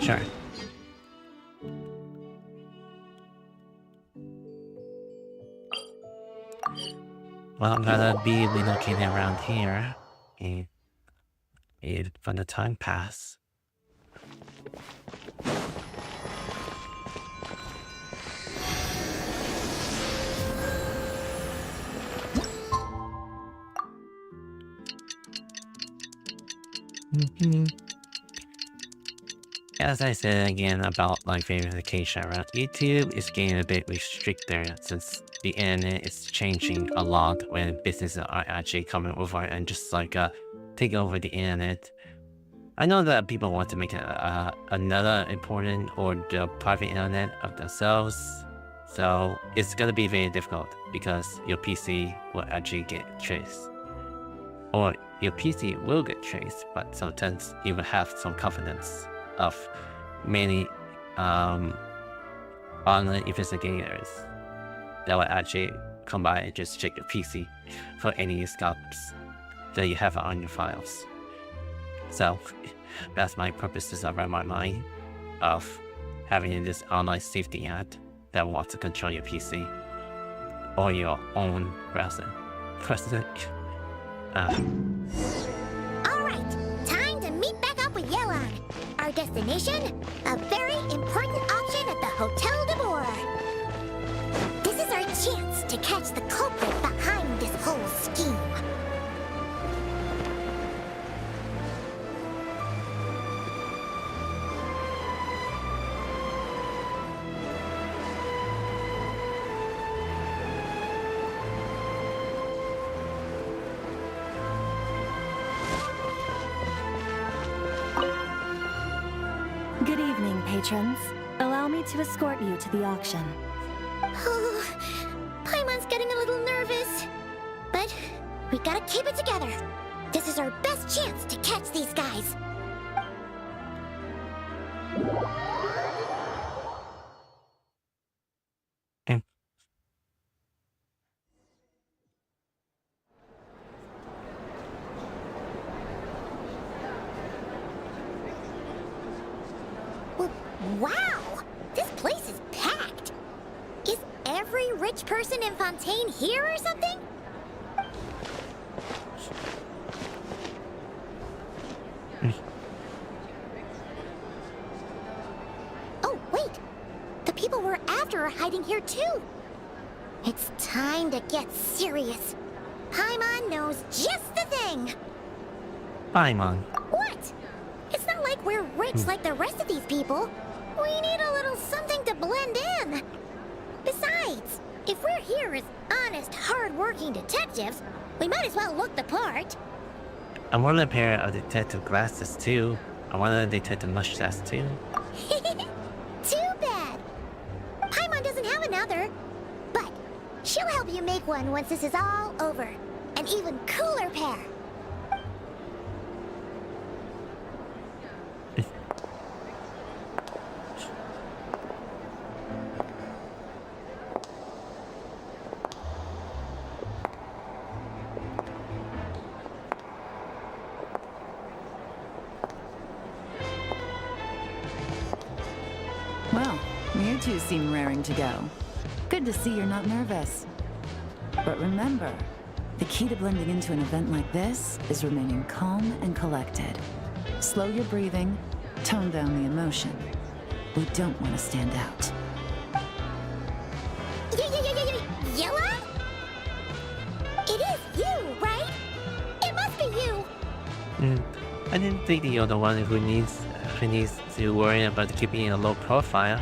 Sure. Well, I'm gonna be relocating around here. And when the time pass. As I said again about like verification around YouTube, it's getting a bit restricted since the internet is changing a lot when businesses are actually coming over and just like take over the internet. I know that people want to make another important or the private internet of themselves, so it's gonna be very difficult because your PC will actually get traced. Or your PC will get traced, but sometimes you will have some confidence of many online investigators that will actually come by and just check your PC for any scalps that you have on your files. So that's my purposes around my mind of having this online safety app that wants to control your PC or your own browser. Alright, time to meet back up with Yelan. Our destination? A very important auction at the Hotel de Boer. This is our chance to catch the culprit behind this whole scheme. Good evening, patrons. Allow me to escort you to the auction. Oh, Paimon's getting a little nervous. But we gotta keep it together. This is our best chance to catch these guys. Wow! This place is packed! Is every rich person in Fontaine here or something? Oh, wait! The people we're after are hiding here too! It's time to get serious. Paimon knows just the thing! Paimon. What? It's not like we're rich like the rest of these people. We need a little something to blend in. Besides, if we're here as honest, hard-working detectives, we might as well look the part. I want a pair of detective glasses too. I want a detective mustache too. Too bad. Paimon doesn't have another. But she'll help you make one once this is all over. An even cooler pair. two seem raring to go. Good to see you're not nervous. But remember, the key to blending into an event like this is remaining calm and collected. Slow your breathing, tone down the emotion. We don't want to stand out. Yellow? It is you, right? It must be you. I didn't think you're the one who needs to worry about keeping a low profile.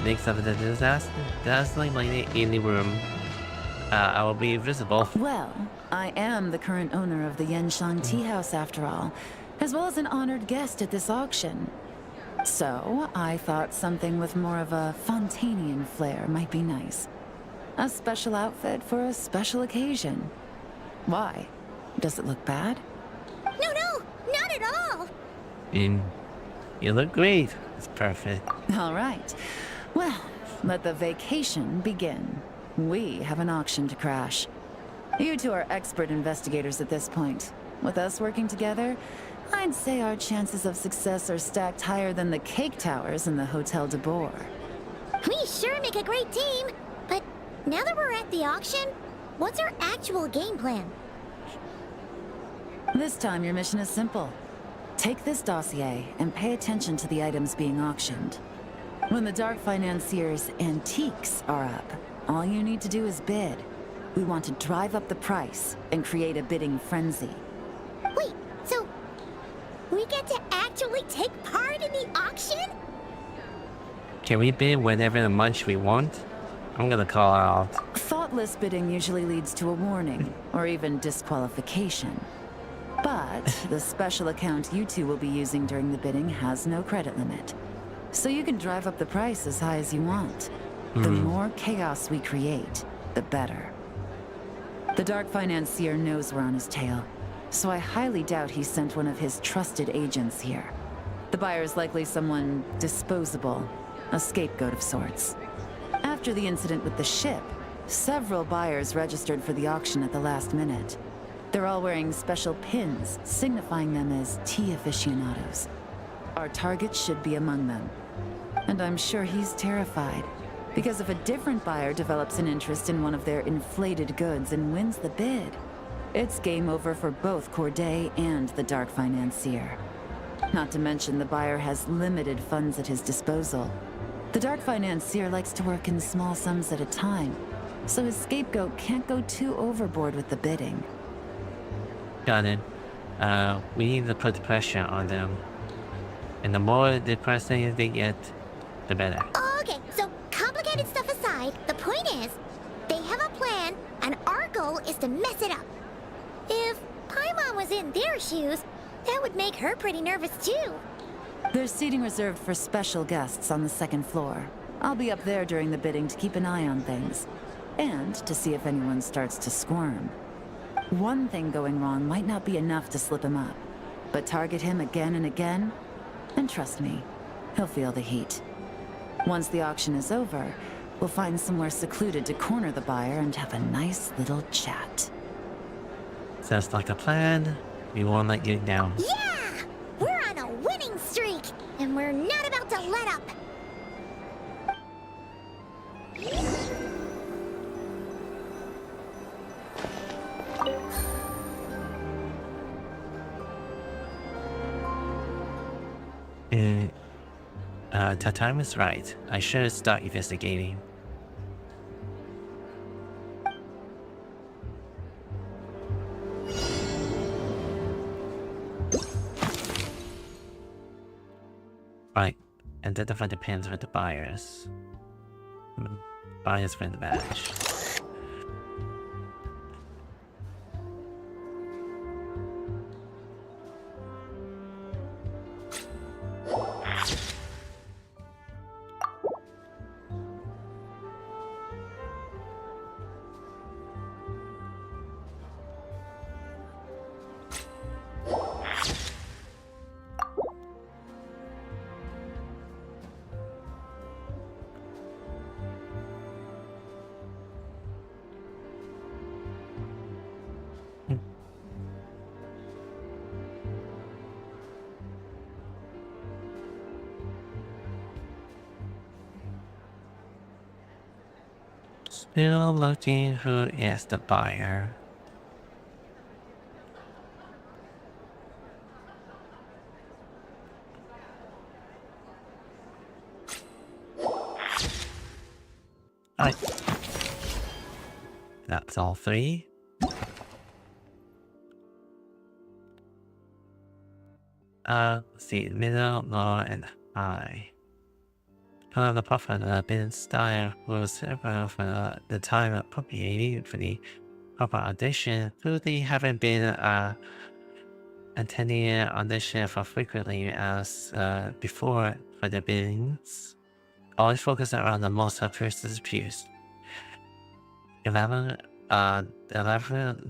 Next of the dazzling lady in the room, I will be visible. Well, I am the current owner of the Yanshang Tea House after all, as well as an honored guest at this auction. So, I thought something with more of a Fontainian flair might be nice. A special outfit for a special occasion. Why? Does it look bad? No, not at all. You look great. It's perfect. All right. Well, let the vacation begin. We have an auction to crash. You two are expert investigators at this point. With us working together, I'd say our chances of success are stacked higher than the cake towers in the Hotel de Boer. We sure make a great team. But now that we're at the auction, what's our actual game plan? This time your mission is simple. Take this dossier and pay attention to the items being auctioned. When the Dark Financier's antiques are up, all you need to do is bid. We want to drive up the price and create a bidding frenzy. Wait, so we get to actually take part in the auction? Can we bid whenever much we want? I'm gonna call out. Thoughtless bidding usually leads to a warning, or even disqualification. But the special account you two will be using during the bidding has no credit limit. So you can drive up the price as high as you want. The more chaos we create, the better. The Dark Financier knows we're on his tail, so I highly doubt he sent one of his trusted agents here. The buyer's likely someone disposable, a scapegoat of sorts. After the incident with the ship, several buyers registered for the auction at the last minute. They're all wearing special pins, signifying them as tea aficionados. Our target should be among them. And I'm sure he's terrified, because if a different buyer develops an interest in one of their inflated goods and wins the bid, it's game over for both Corday and the Dark Financier. Not to mention the buyer has limited funds at his disposal. The Dark Financier likes to work in small sums at a time, so his scapegoat can't go too overboard with the bidding. Got it. We need to put pressure on them. And the more depressing they get, the better. Okay, so complicated stuff aside, the point is, they have a plan, and our goal is to mess it up. If Paimon was in their shoes, that would make her pretty nervous too. There's seating reserved for special guests on the second floor. I'll be up there during the bidding to keep an eye on things. And to see if anyone starts to squirm. One thing going wrong might not be enough to slip him up. But target him again and again, and trust me, he'll feel the heat. Once the auction is over, we'll find somewhere secluded to corner the buyer and have a nice little chat. Sounds like a plan. We won't let you down. Yeah! We're on a winning streak, and we're not about to let up. Tatime is right. I should start investigating. Right. Identify the pins with the buyers. Buyers friend badge. Still looking who is the buyer. Alright. That's all 3. Let's see, middle, low, and high. The prophet been style was for the time appropriated for the proper audition. Who they haven't been attending audition for frequently as before for the billings. Always focus around the most person's peers. 11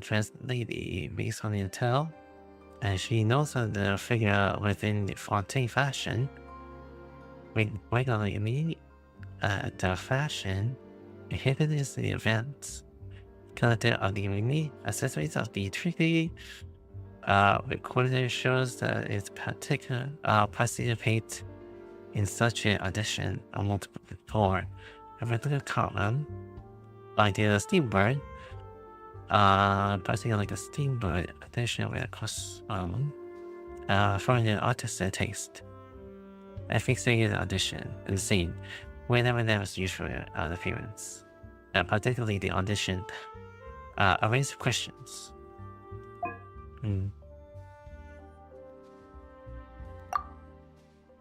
trans lady based on intel, and she knows the figure within the Fontaine fashion. Regularly the fashion hidden is the events. Collected of the unique accessories of the tricky recorder shows that it's particular participate in such an audition on multiple before. A regular common like the steambird, particularly like a steambird audition with a costume for an artistic taste. I fixing the audition and scene whenever there was usual appearance, particularly the audition. A raise of questions.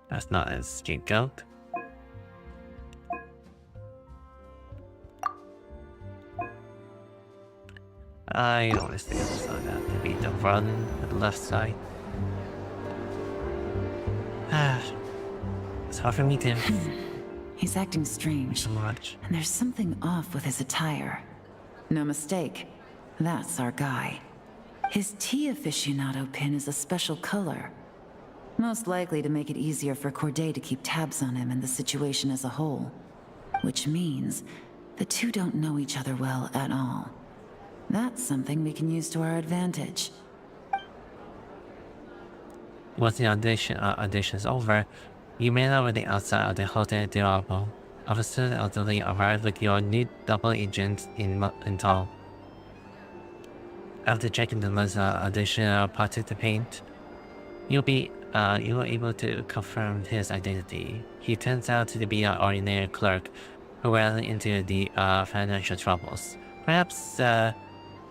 That's not a scapegoat. I always think it's like that. Maybe the run at the left side. It's hard for me to. He's acting strange. So much. And there's something off with his attire. No mistake. That's our guy. His tea aficionado pin is a special color. Most likely to make it easier for Corday to keep tabs on him and the situation as a whole. Which means the two don't know each other well at all. That's something we can use to our advantage. Once the audition is over, you may over the outside of the Hotel Diablo. Officers elderly arrive with your new double agent in tow. After checking the list audition participant, you are able to confirm his identity. He turns out to be an ordinary clerk who ran into the financial troubles. Perhaps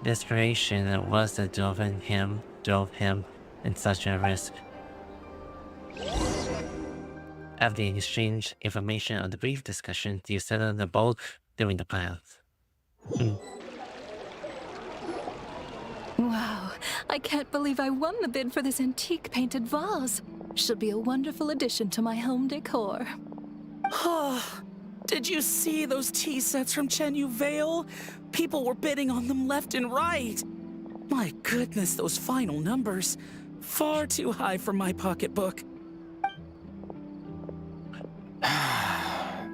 desperation was that drove him in such a risk. After you exchange information on the brief discussion, you settle the ball during the plans. Wow, I can't believe I won the bid for this antique painted vase. Should be a wonderful addition to my home decor. Did you see those tea sets from Chenyu Vale? People were bidding on them left and right. My goodness, those final numbers. Far too high for my pocketbook.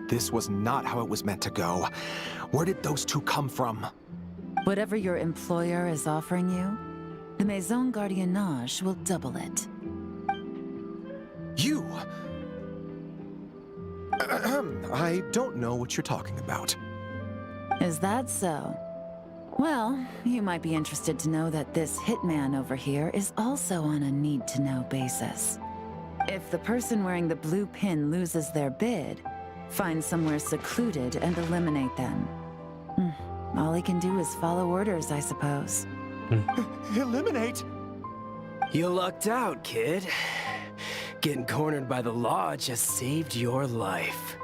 This was not how it was meant to go. Where did those two come from? Whatever your employer is offering you, the Maison Gardiennage will double it. You? I don't know what you're talking about. Is that so? Well, you might be interested to know that this hitman over here is also on a need-to-know basis. If the person wearing the blue pin loses their bid, find somewhere secluded and eliminate them. All he can do is follow orders, I suppose. Eliminate? You lucked out, kid. Getting cornered by the law just saved your life.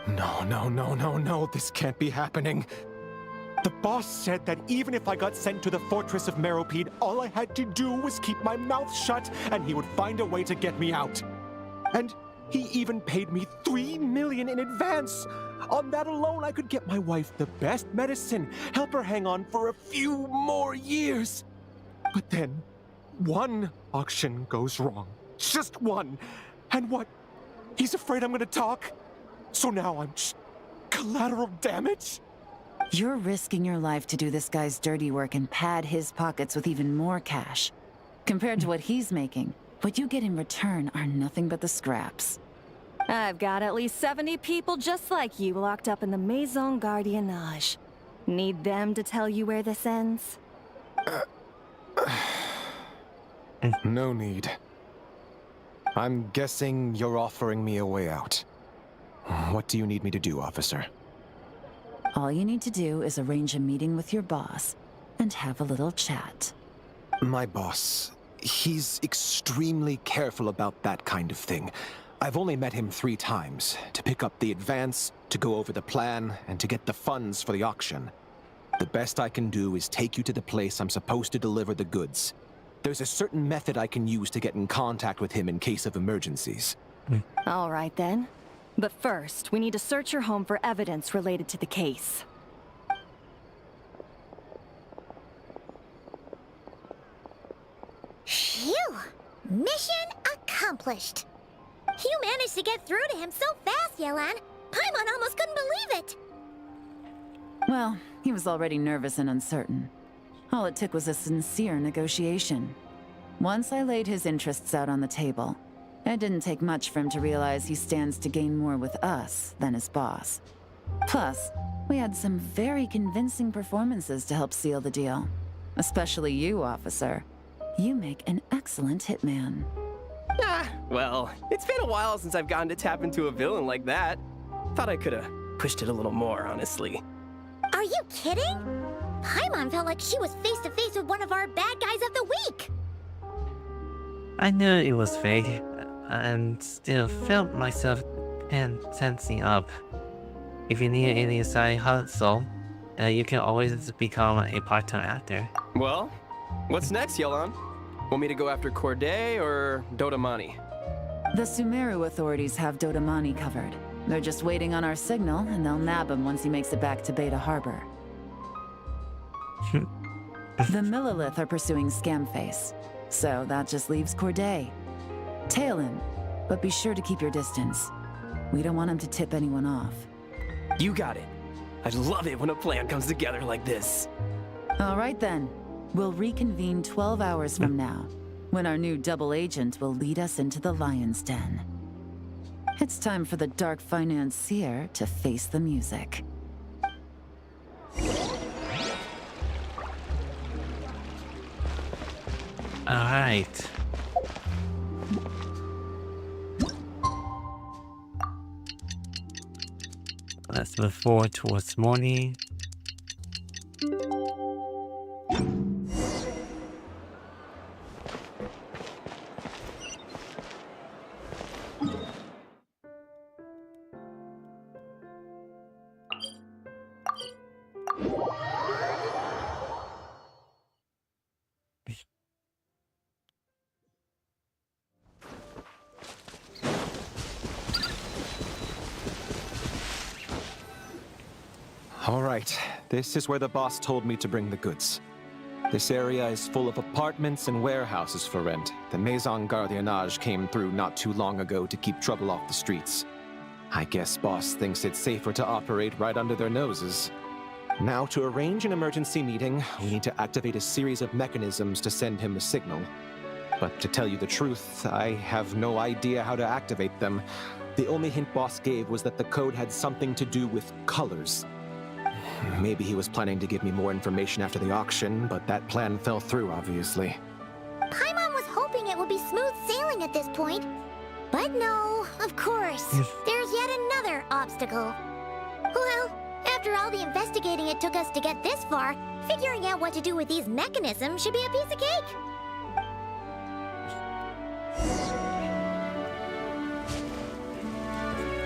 No. This can't be happening. The boss said that even if I got sent to the fortress of Meropide, all I had to do was keep my mouth shut and he would find a way to get me out. And he even paid me $3 million in advance. On that alone, I could get my wife the best medicine, help her hang on for a few more years. But then, one auction goes wrong. Just one. And what? He's afraid I'm gonna talk? So now I'm just collateral damage? You're risking your life to do this guy's dirty work and pad his pockets with even more cash. Compared to what he's making, what you get in return are nothing but the scraps. I've got at least 70 people just like you locked up in the Maison Gardiennage. Need them to tell you where this ends? No need. I'm guessing you're offering me a way out. What do you need me to do, officer? All you need to do is arrange a meeting with your boss and have a little chat. My boss, he's extremely careful about that kind of thing. I've only met him 3 times, to pick up the advance, to go over the plan, and to get the funds for the auction. The best I can do is take you to the place I'm supposed to deliver the goods. There's a certain method I can use to get in contact with him in case of emergencies. All right then. But first, we need to search your home for evidence related to the case. Phew! Mission accomplished. You managed to get through to him so fast, Yelan. Paimon almost couldn't believe it. Well, he was already nervous and uncertain. All it took was a sincere negotiation. Once I laid his interests out on the table, it didn't take much for him to realize he stands to gain more with us than his boss. Plus, we had some very convincing performances to help seal the deal. Especially you, officer. You make an excellent hitman. Ah, well, it's been a while since I've gotten to tap into a villain like that. Thought I could have pushed it a little more, honestly. Are you kidding? Paimon felt like she was face to face with one of our bad guys of the week. I knew it was fake, and still felt myself tensing up. If you need any side hustle, you can always become a part-time actor. Well, what's next, Yelan? Want me to go after Corday or Dodamani? The Sumeru authorities have Dodamani covered. They're just waiting on our signal, and they'll nab him once he makes it back to Beta Harbor. The Millilith are pursuing Scamface, so that just leaves Corday. Tail him, but be sure to keep your distance. We don't want him to tip anyone off. You got it. I love it when a plan comes together like this. All right then. We'll reconvene 12 hours from now, when our new double agent will lead us into the Lion's Den. It's time for the dark financier to face the music. Alright. Let's move forward towards morning. All right, this is where the boss told me to bring the goods. This area is full of apartments and warehouses for rent. The Maison Gardiennage came through not too long ago to keep trouble off the streets. I guess boss thinks it's safer to operate right under their noses. Now, to arrange an emergency meeting, we need to activate a series of mechanisms to send him a signal. But to tell you the truth, I have no idea how to activate them. The only hint boss gave was that the code had something to do with colors. Maybe he was planning to give me more information after the auction, but that plan fell through, obviously. Paimon was hoping it would be smooth sailing at this point. But no, of course. There's yet another obstacle. Well, after all the investigating it took us to get this far, figuring out what to do with these mechanisms should be a piece of cake.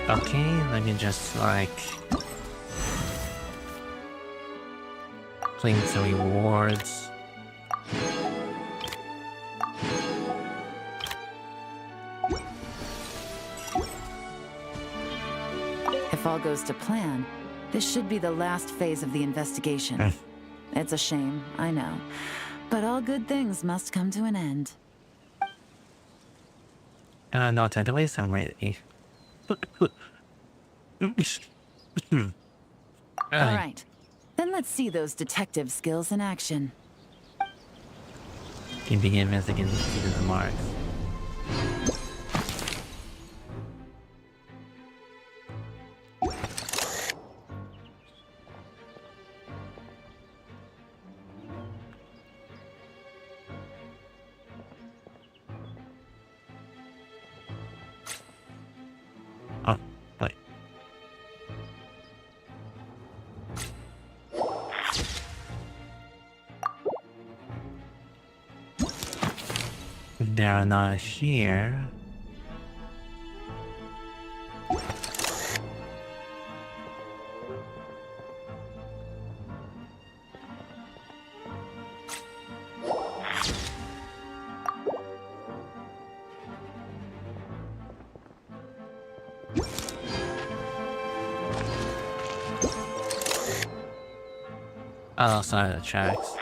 Okay, let me just claim some rewards. If all goes to plan, this should be the last phase of the investigation. It's a shame, I know. But all good things must come to an end. No time to waste, I'm ready. Alright, then let's see those detective skills in action. Can begin investigating the marks. They're not here. Outside the tracks.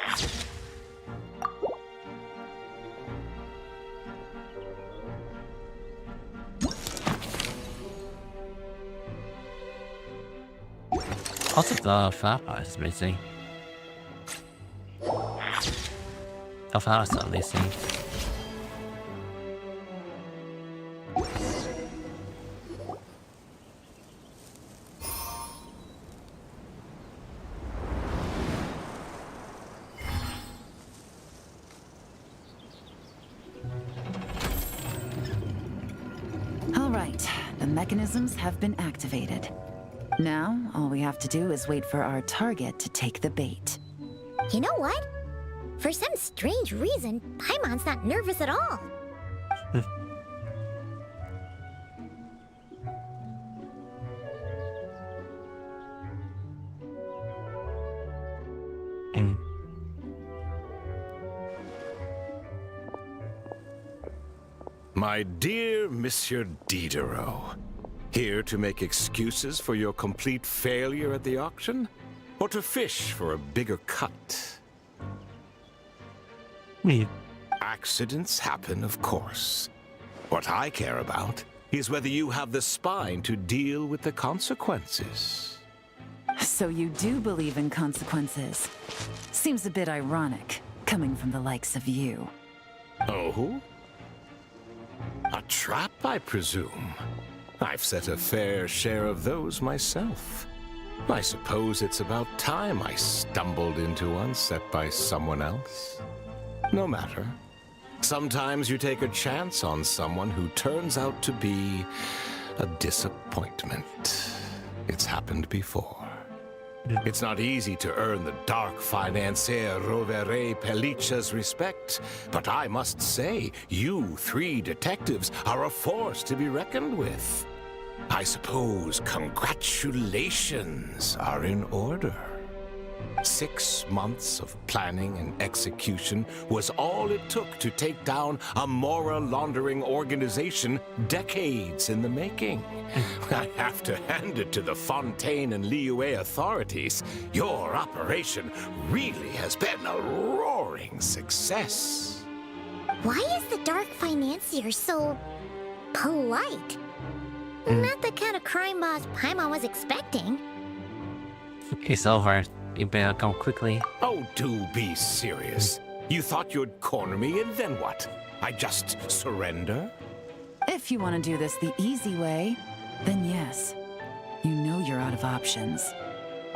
Also, the flower pot is missing. The flowers are missing. All right, the mechanisms have been activated. Now, all we have to do is wait for our target to take the bait. You know what? For some strange reason, Paimon's not nervous at all. My dear Monsieur Diderot, here to make excuses for your complete failure at the auction? Or to fish for a bigger cut? Accidents happen, of course. What I care about is whether you have the spine to deal with the consequences. So you do believe in consequences. Seems a bit ironic, coming from the likes of you. Oh? A trap, I presume. I've set a fair share of those myself. I suppose it's about time I stumbled into one set by someone else. No matter. Sometimes you take a chance on someone who turns out to be a disappointment. It's happened before. It's not easy to earn the dark financier Rovere Pelliccia's respect, but I must say, you three detectives are a force to be reckoned with. I suppose congratulations are in order. 6 months of planning and execution was all it took to take down a Mora laundering organization decades in the making. I have to hand it to the Fontaine and Liyue authorities. Your operation really has been a roaring success. Why is the Dark Financier so polite? Not the kind of crime boss Paimon was expecting. It's over. You better come quickly. Oh, do be serious. You thought you'd corner me, and then what? I just surrender? If you want to do this the easy way, then yes. You know you're out of options.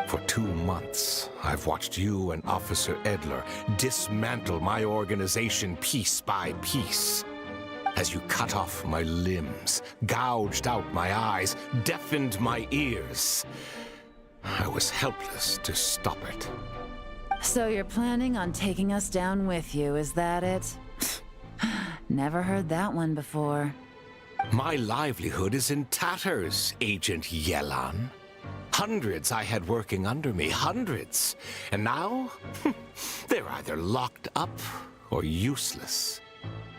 For 2 months, I've watched you and Officer Edler dismantle my organization piece by piece. As you cut off my limbs, gouged out my eyes, deafened my ears. I was helpless to stop it. So you're planning on taking us down with you, is that it? Never heard that one before. My livelihood is in tatters, Agent Yelan. Hundreds I had working under me, hundreds. And now, they're either locked up or useless.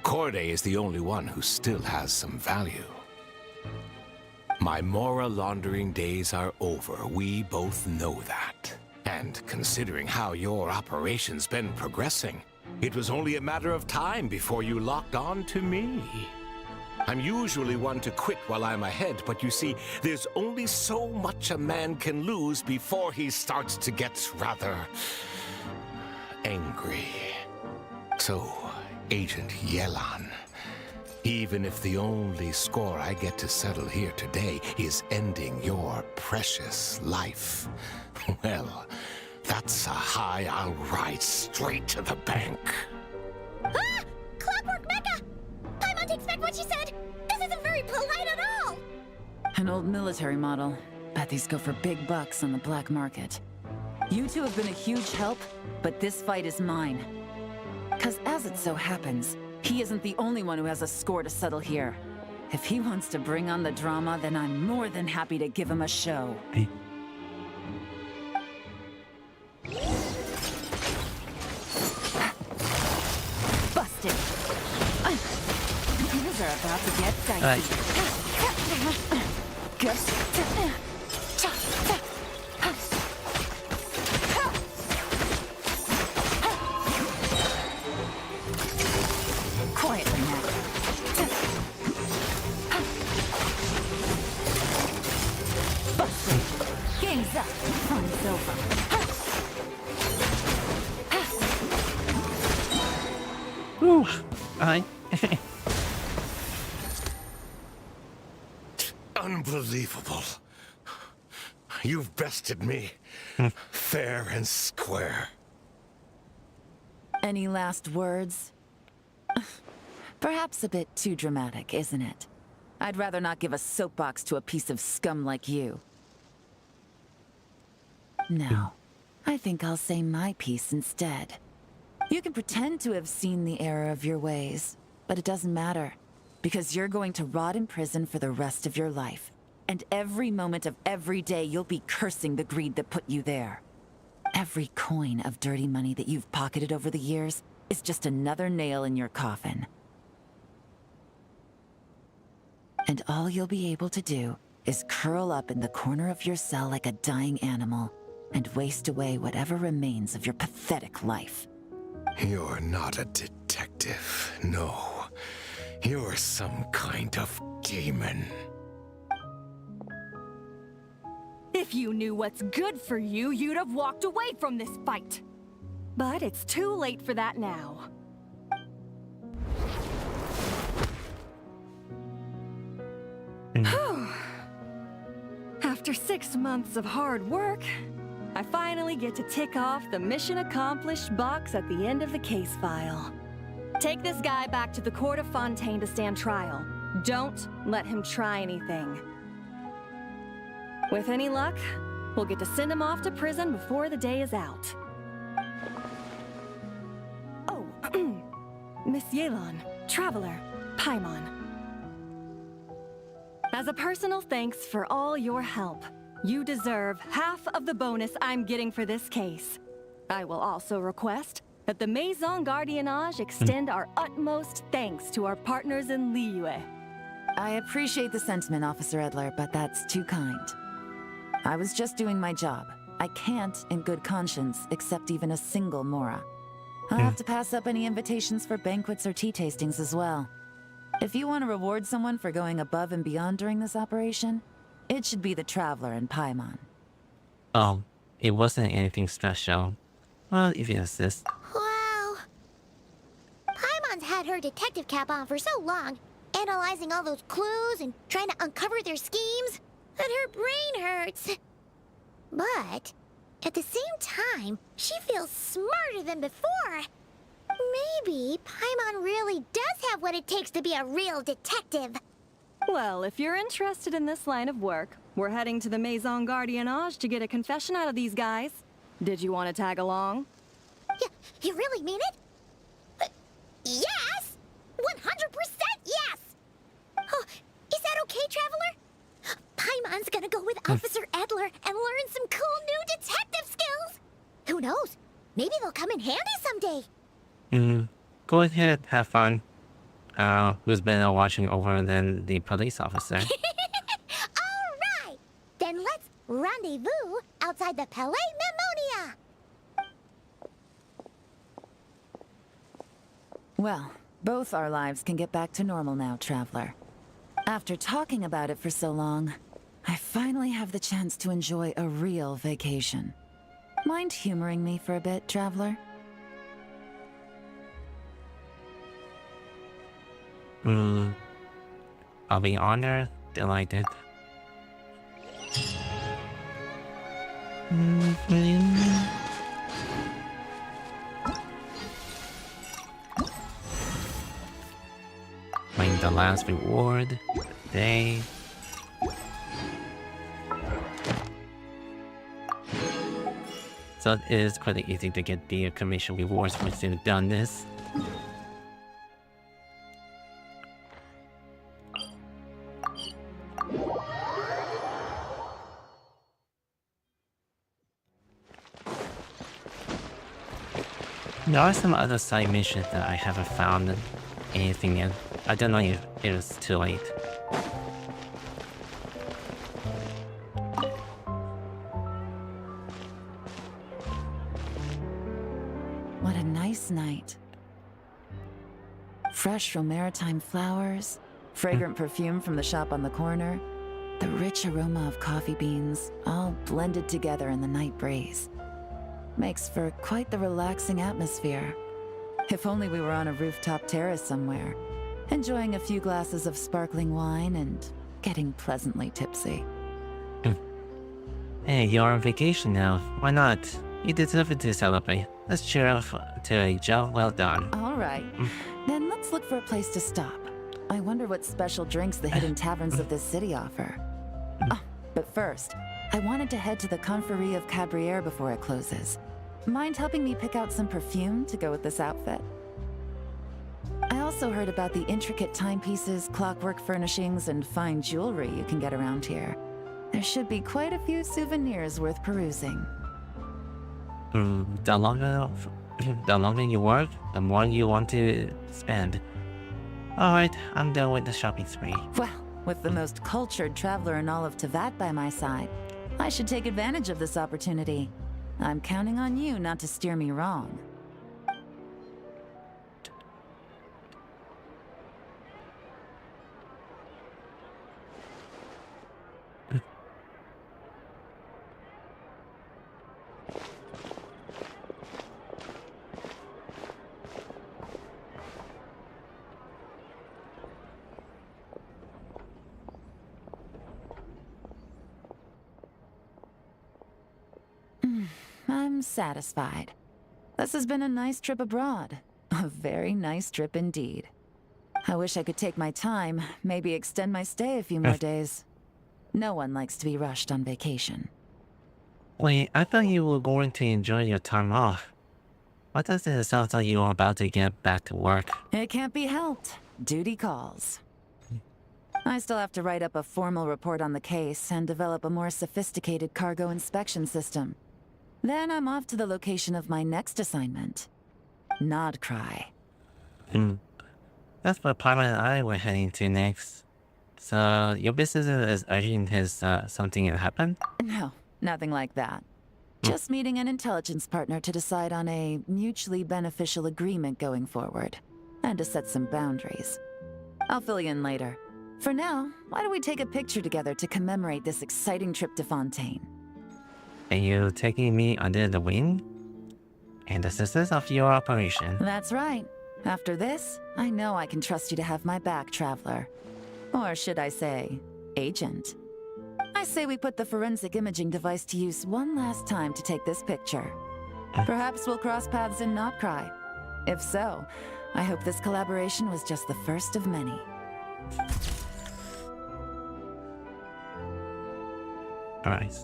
Corday is the only one who still has some value. My Mora laundering days are over. We both know that. And considering how your operation's been progressing, it was only a matter of time before you locked on to me. I'm usually one to quit while I'm ahead, but you see, there's only so much a man can lose before he starts to get rather angry. So, Agent Yelan, even if the only score I get to settle here today is ending your precious life, well, that's a high I'll ride straight to the bank. Ah! Clockwork Mecha! Paimon takes back what she said! This isn't very polite at all! An old military model. Bet these go for big bucks on the black market. You two have been a huge help, but this fight is mine. 'Cause as it so happens, He isn't the only one who has a score to settle here. If he wants to bring on the drama, then I'm more than happy to give him a show. Hey. Busted. Things are about to get dicey. Quietly now. Busted. Game's up. Fun's over. Whew. Alright. Unbelievable. You've bested me. Fair and square. Any last words? Perhaps a bit too dramatic, isn't it? I'd rather not give a soapbox to a piece of scum like you. No, I think I'll say my piece instead. You can pretend to have seen the error of your ways, but it doesn't matter, because you're going to rot in prison for the rest of your life. And every moment of every day you'll be cursing the greed that put you there. Every coin of dirty money that you've pocketed over the years is just another nail in your coffin. And all you'll be able to do is curl up in the corner of your cell like a dying animal and waste away whatever remains of your pathetic life. You're not a detective, no. You're some kind of demon. If you knew what's good for you, you'd have walked away from this fight. But it's too late for that now. After 6 months of hard work, I finally get to tick off the mission accomplished box at the end of the case file. Take this guy back to the court of Fontaine to stand trial. Don't let him try anything. With any luck, we'll get to send him off to prison before the day is out. Oh, Miss Yelan, Traveler, Paimon. As a personal thanks for all your help, you deserve half of the bonus I'm getting for this case. I will also request that the Maison Gardiennage extend our utmost thanks to our partners in Liyue. I appreciate the sentiment, Officer Edler, but that's too kind. I was just doing my job. I can't, in good conscience, accept even a single Mora. I'll have to pass up any invitations for banquets or tea tastings as well. If you want to reward someone for going above and beyond during this operation, it should be the Traveler and Paimon. Oh, it wasn't anything special. Well, if you insist. Wow. Paimon's had her detective cap on for so long, analyzing all those clues and trying to uncover their schemes, that her brain hurts. But at the same time, she feels smarter than before. Maybe Paimon really does have what it takes to be a real detective. Well, if you're interested in this line of work, we're heading to the Maison Gardiennage to get a confession out of these guys. Did you want to tag along? You really mean it? Yes! 100% yes! Oh, is that okay, Traveler? Paimon's gonna go with Officer Edler and learn some cool new detective skills! Who knows? Maybe they'll come in handy someday. Go ahead, have fun. Who's better watching over than the police officer? Alright! Then let's rendezvous outside the Palais Mnemonia! Well, both our lives can get back to normal now, Traveler. After talking about it for so long, I finally have the chance to enjoy a real vacation. Mind humoring me for a bit, Traveler? I'll be honored, delighted. Find the last reward for the day. So it is quite easy to get the commission rewards once you've done this. There are some other side missions that I haven't found anything in. I don't know if it is too late. What a nice night. Fresh from maritime flowers, fragrant perfume from the shop on the corner, the rich aroma of coffee beans, all blended together in the night breeze. Makes for quite the relaxing atmosphere. If only we were on a rooftop terrace somewhere, enjoying a few glasses of sparkling wine and getting pleasantly tipsy. Hey, you're on vacation now. Why not? You deserve it to celebrate. Let's cheer up to a job well done. All right, then let's look for a place to stop. I wonder what special drinks the hidden taverns of this city offer. Oh, but first, I wanted to head to the Confrérie of Cabriere before it closes. Mind helping me pick out some perfume to go with this outfit? I also heard about the intricate timepieces, clockwork furnishings, and fine jewelry you can get around here. There should be quite a few souvenirs worth perusing. The longer you work, the more you want to spend. Alright, I'm done with the shopping spree. Well, with the most cultured traveler in all of Tevat by my side, I should take advantage of this opportunity. I'm counting on you not to steer me wrong. I'm satisfied. This has been a nice trip abroad. A very nice trip indeed. I wish I could take my time, maybe extend my stay a few more days. No one likes to be rushed on vacation. Wait, I thought you were going to enjoy your time off. Why does it sound like you are about to get back to work? It can't be helped. Duty calls. I still have to write up a formal report on the case and develop a more sophisticated cargo inspection system. Then I'm off to the location of my next assignment. Nodcry. That's what Pilot and I were heading to next. So, your business is urging something to happen? No, nothing like that. Just meeting an intelligence partner to decide on a mutually beneficial agreement going forward. And to set some boundaries. I'll fill you in later. For now, why don't we take a picture together to commemorate this exciting trip to Fontaine? Are you taking me under the wing? And the success of your operation? That's right. After this, I know I can trust you to have my back, Traveler. Or should I say, Agent. I say we put the forensic imaging device to use one last time to take this picture. Perhaps we'll cross paths in Nodcry. If so, I hope this collaboration was just the first of many. Alright.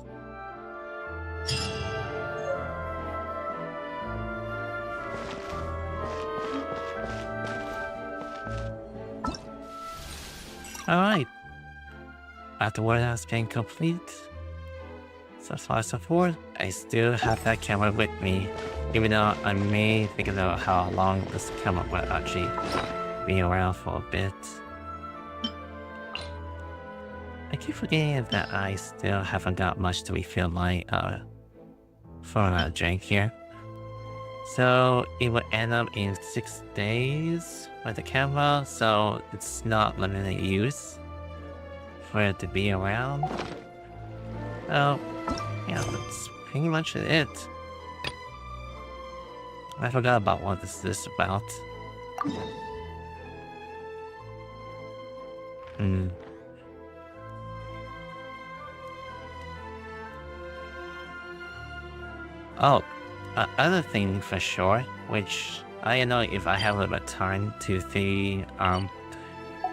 Alright. After what has been complete, so far so forth, I still have that camera with me, even though I may think about how long this camera will actually be around for a bit. I keep forgetting that I still haven't got much to refill my drink here. So it will end up in 6 days with the camera, so it's not limited use for it to be around. So yeah, that's pretty much it. I forgot about what this is about. Oh, other thing for sure, which I don't know if I have a bit of time to see, I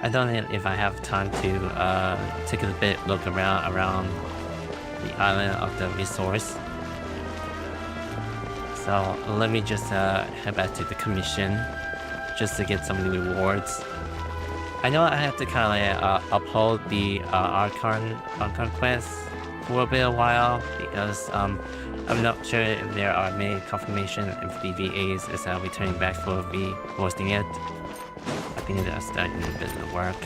don't know if I have time to take a bit look around the island of the resource. So let me just head back to the commission just to get some rewards. I know I have to kind of uphold the archon quest for a bit of while because I'm not sure if there are many confirmation if the VAs is returning back for hosting it. I think that's starting a bit of work.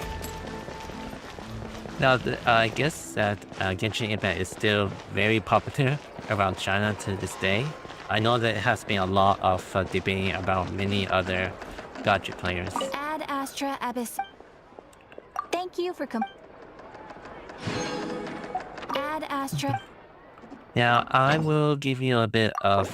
Now, I guess that Genshin Impact is still very popular around China to this day. I know that it has been a lot of debating about many other gacha players. Ad Astra Abyss. Thank you for Ad Astra. Now, I will give you a bit of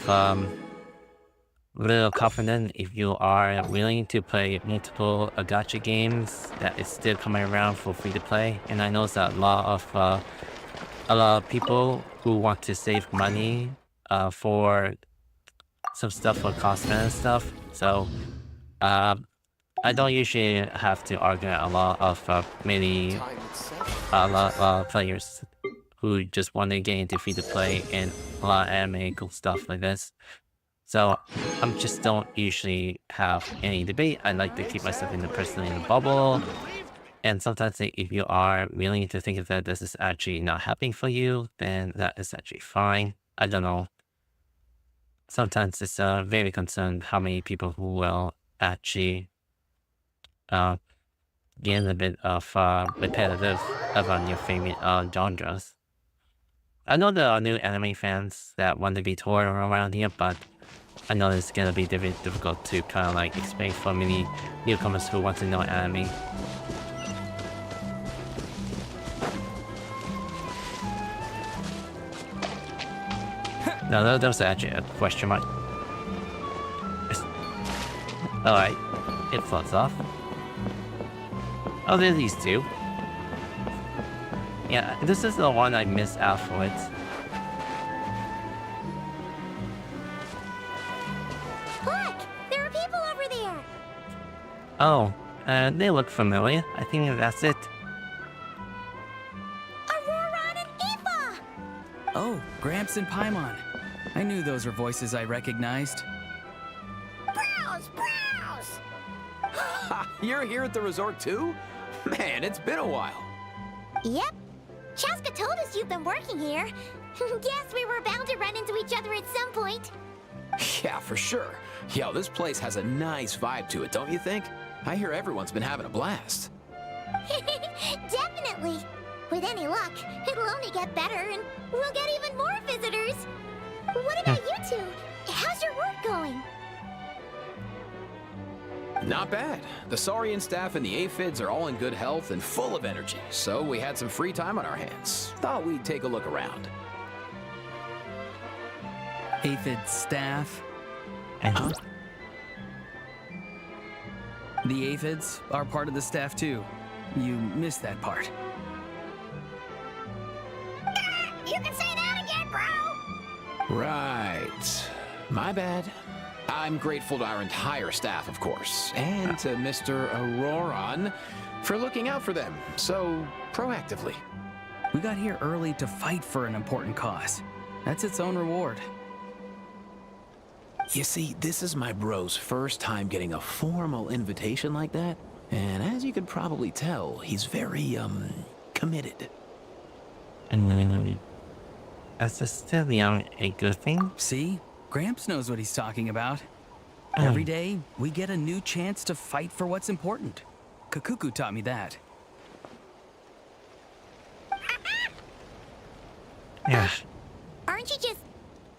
little confidence if you are willing to play multiple gacha games that is still coming around for free to play. And I know that a lot of people who want to save money for some stuff for cosmetic and stuff. So I don't usually have to argue a lot of players who just want to get into free to play and a lot of anime cool stuff like this. So I'm just don't usually have any debate. I like to keep myself personally in the bubble. And sometimes if you are willing to think that this is actually not happening for you, then that is actually fine. I don't know. Sometimes it's very concerned how many people who will actually get a bit of repetitive about your favorite genres. I know there are new anime fans that want to be touring around here, but I know it's gonna be very difficult to kind of like explain for many newcomers who want to know anime. No, that was actually a question mark. Alright, it floats off. Oh, there's these two. Yeah, this is the one I missed out for it. Look! There are people over there! Oh, they look familiar. I think that's it. Auroron and Aoife! Oh, Gramps and Paimon. I knew those were voices I recognized. Browse! Browse! Ha! You're here at the resort too? Man, it's been a while. Yep. Chaska told us you've been working here. Guess we were bound to run into each other at some point. Yeah, for sure. Yo, this place has a nice vibe to it, don't you think? I hear everyone's been having a blast. Definitely. With any luck, it'll only get better and we'll get even more visitors. What about you two? How's your work going? Not bad. The Saurian staff and the Aphids are all in good health and full of energy, so we had some free time on our hands. Thought we'd take a look around. Aphid staff. Huh? The Aphids are part of the staff too. You missed that part. You can say that again, bro! Right. My bad. I'm grateful to our entire staff, of course, and to Mr. Auroron for looking out for them so proactively. We got here early to fight for an important cause. That's its own reward. You see, this is my bro's first time getting a formal invitation like that, and as you could probably tell, he's very, committed. And that's still a good thing. See? Gramps knows what he's talking about. Every day, we get a new chance to fight for what's important. Kakuku taught me that. Yeah. Aren't you just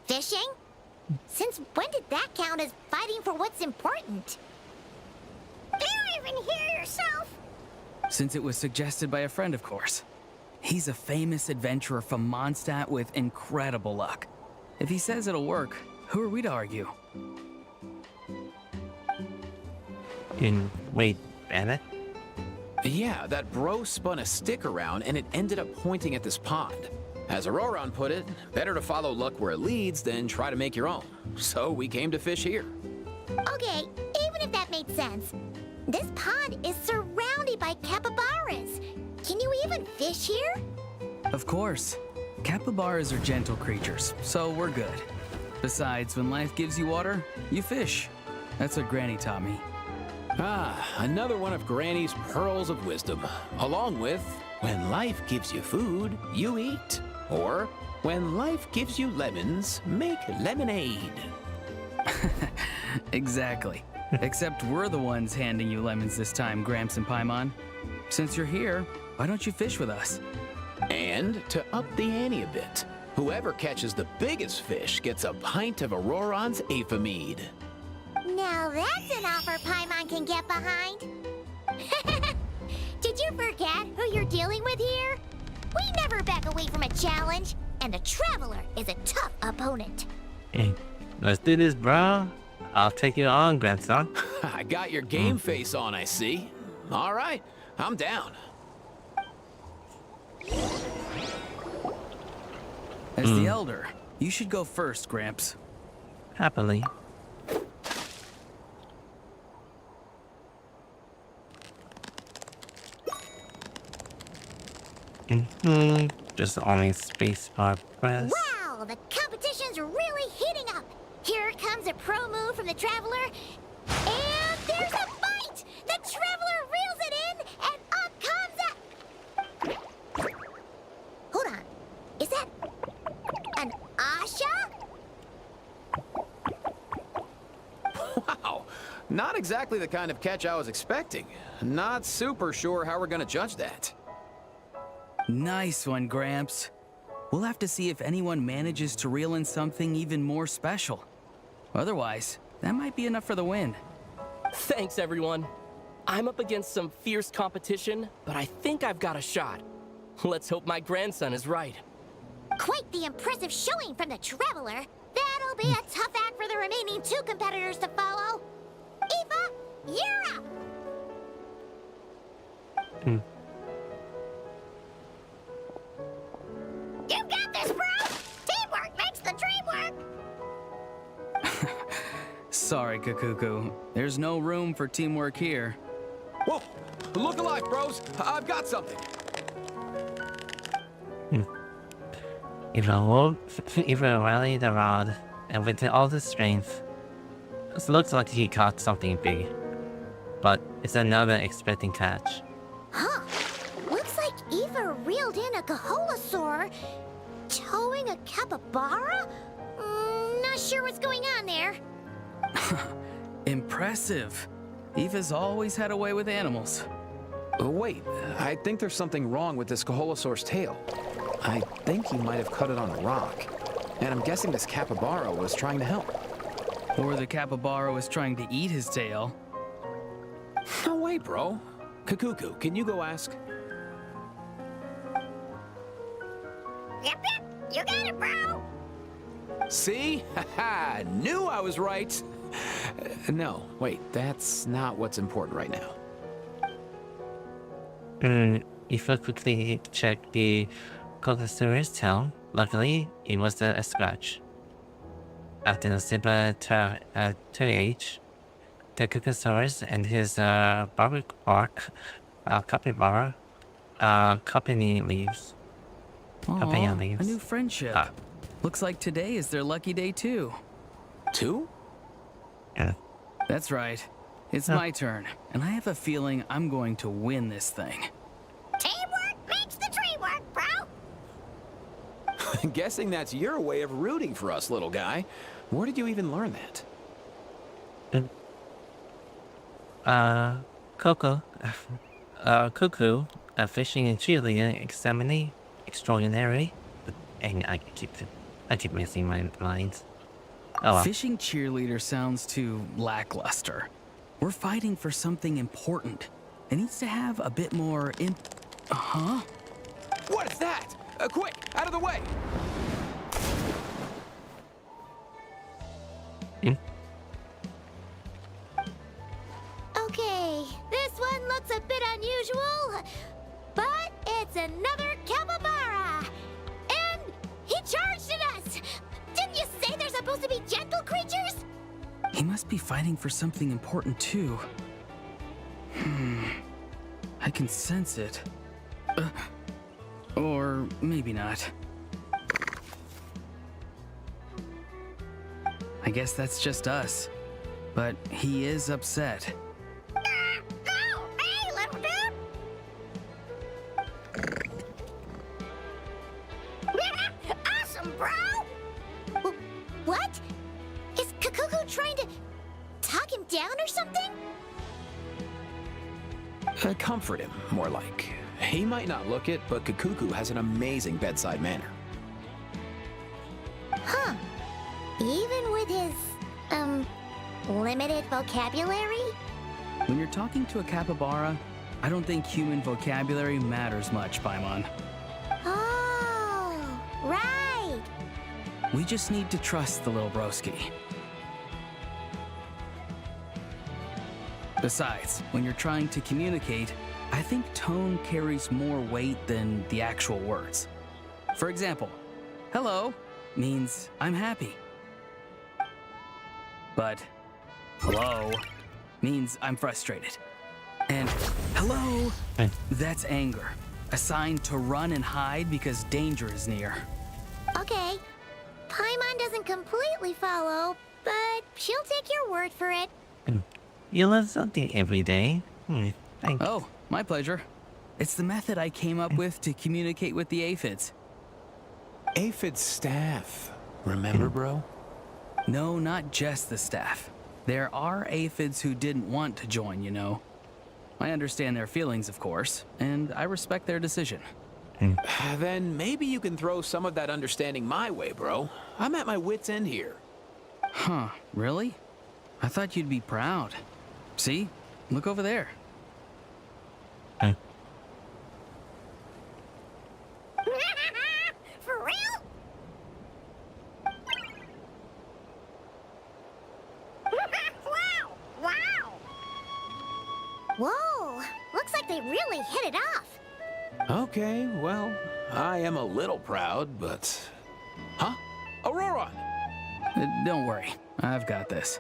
fishing? Since when did that count as fighting for what's important? Do you even hear yourself? Since it was suggested by a friend, of course. He's a famous adventurer from Mondstadt with incredible luck. If he says it'll work, who are we to argue? Wait, Bennett? Yeah, that bro spun a stick around and it ended up pointing at this pond. As Auroron put it, better to follow luck where it leads than try to make your own. So we came to fish here. Okay, even if that made sense, this pond is surrounded by capybaras. Can you even fish here? Of course. Capybaras are gentle creatures, so we're good. Besides, when life gives you water, you fish. That's what Granny taught me. Ah, another one of Granny's pearls of wisdom. Along with, when life gives you food, you eat. Or, when life gives you lemons, make lemonade. Exactly. Except we're the ones handing you lemons this time, Gramps and Paimon. Since you're here, why don't you fish with us? And to up the ante a bit, whoever catches the biggest fish gets a pint of Auroron's Aphemide. Now that's an offer Paimon can get behind. Did you forget who you're dealing with here? We never back away from a challenge, and the Traveler is a tough opponent. Hey, let's do this, bro. I'll take you on, grandson. I got your game face on, I see. All right, I'm down. As the elder, you should go first, Gramps. Happily. Just only spacebar press. Wow, the competition's really heating up. Here comes a pro move from the Traveler, and there's a bite! The Traveler reels it in, and up comes a... Hold on, is that an Asha? Wow, not exactly the kind of catch I was expecting. Not super sure how we're gonna judge that. Nice one, Gramps. We'll have to see if anyone manages to reel in something even more special. Otherwise, that might be enough for the win. Thanks, everyone. I'm up against some fierce competition, but I think I've got a shot. Let's hope my grandson is right. Quite the impressive showing from the Traveler. That'll be a tough act for the remaining 2 competitors to follow. Eva, you're up! You got this, bro! Teamwork makes the dream work! Sorry, Kakuku. There's no room for teamwork here. Whoa, look alive, bros. I've got something. Eva rallied the rod, and with all the strength, it looks like he caught something big. But it's another expecting catch. Huh. Looks like Eva reeled in a Kaholasaur, towing a capybara? Not sure what's going on there. Impressive. Eva's always had a way with animals. Oh, wait, I think there's something wrong with this Kaholasaur's tail. I think he might have cut it on a rock. And I'm guessing this capybara was trying to help. Or the capybara was trying to eat his tail. No way, bro. Kakuku, can you go ask? Yep, you got it, bro. See? Haha, knew I was right. No, wait, that's not what's important right now. Eva quickly checked the Cocosaurus tail. Luckily, it was a scratch. After the similar to age, the Cocosaurus and his capybara company leaves. Aw, a new friendship. Looks like today is their lucky day too. 2? Yeah. That's right. It's my turn, and I have a feeling I'm going to win this thing. Teamwork makes the dream work, bro. Guessing that's your way of rooting for us, little guy. Where did you even learn that? Cuckoo, a fishing and cheerleader extraordinary. And I keep missing my lines. Oh well. Fishing cheerleader sounds too lackluster. We're fighting for something important. It needs to have a bit more Huh? What is that? Quick, out of the way! Okay, this one looks a bit unusual, but it's another capybara. And he charged at us! Didn't you say they're supposed to be gentle creatures? He must be fighting for something important too. I can sense it. Or maybe not. I guess that's just us. But he is upset. Oh, hey, little dude! trying to talk him down or something? Comfort him, more like. He might not look it, but Kakuku has an amazing bedside manner. Huh. Even with his, limited vocabulary? When you're talking to a capybara, I don't think human vocabulary matters much, Paimon. Oh, right. We just need to trust the little broski. Besides, when you're trying to communicate, I think tone carries more weight than the actual words. For example, hello means I'm happy. But hello means I'm frustrated. And hello, that's anger. A sign to run and hide because danger is near. Okay. Paimon doesn't completely follow, but she'll take your word for it. You learn something every day. Thanks. Oh, my pleasure. It's the method I came up with to communicate with the aphids. Aphid staff. Remember, bro? No, not just the staff. There are aphids who didn't want to join, you know. I understand their feelings, of course, and I respect their decision. Then maybe you can throw some of that understanding my way, bro. I'm at my wit's end here. Huh, really? I thought you'd be proud. See? Look over there. For real? Wow! Wow! Whoa! Looks like they really hit it off. Okay, well, I am a little proud, but... Huh? Auroron! Don't worry, I've got this.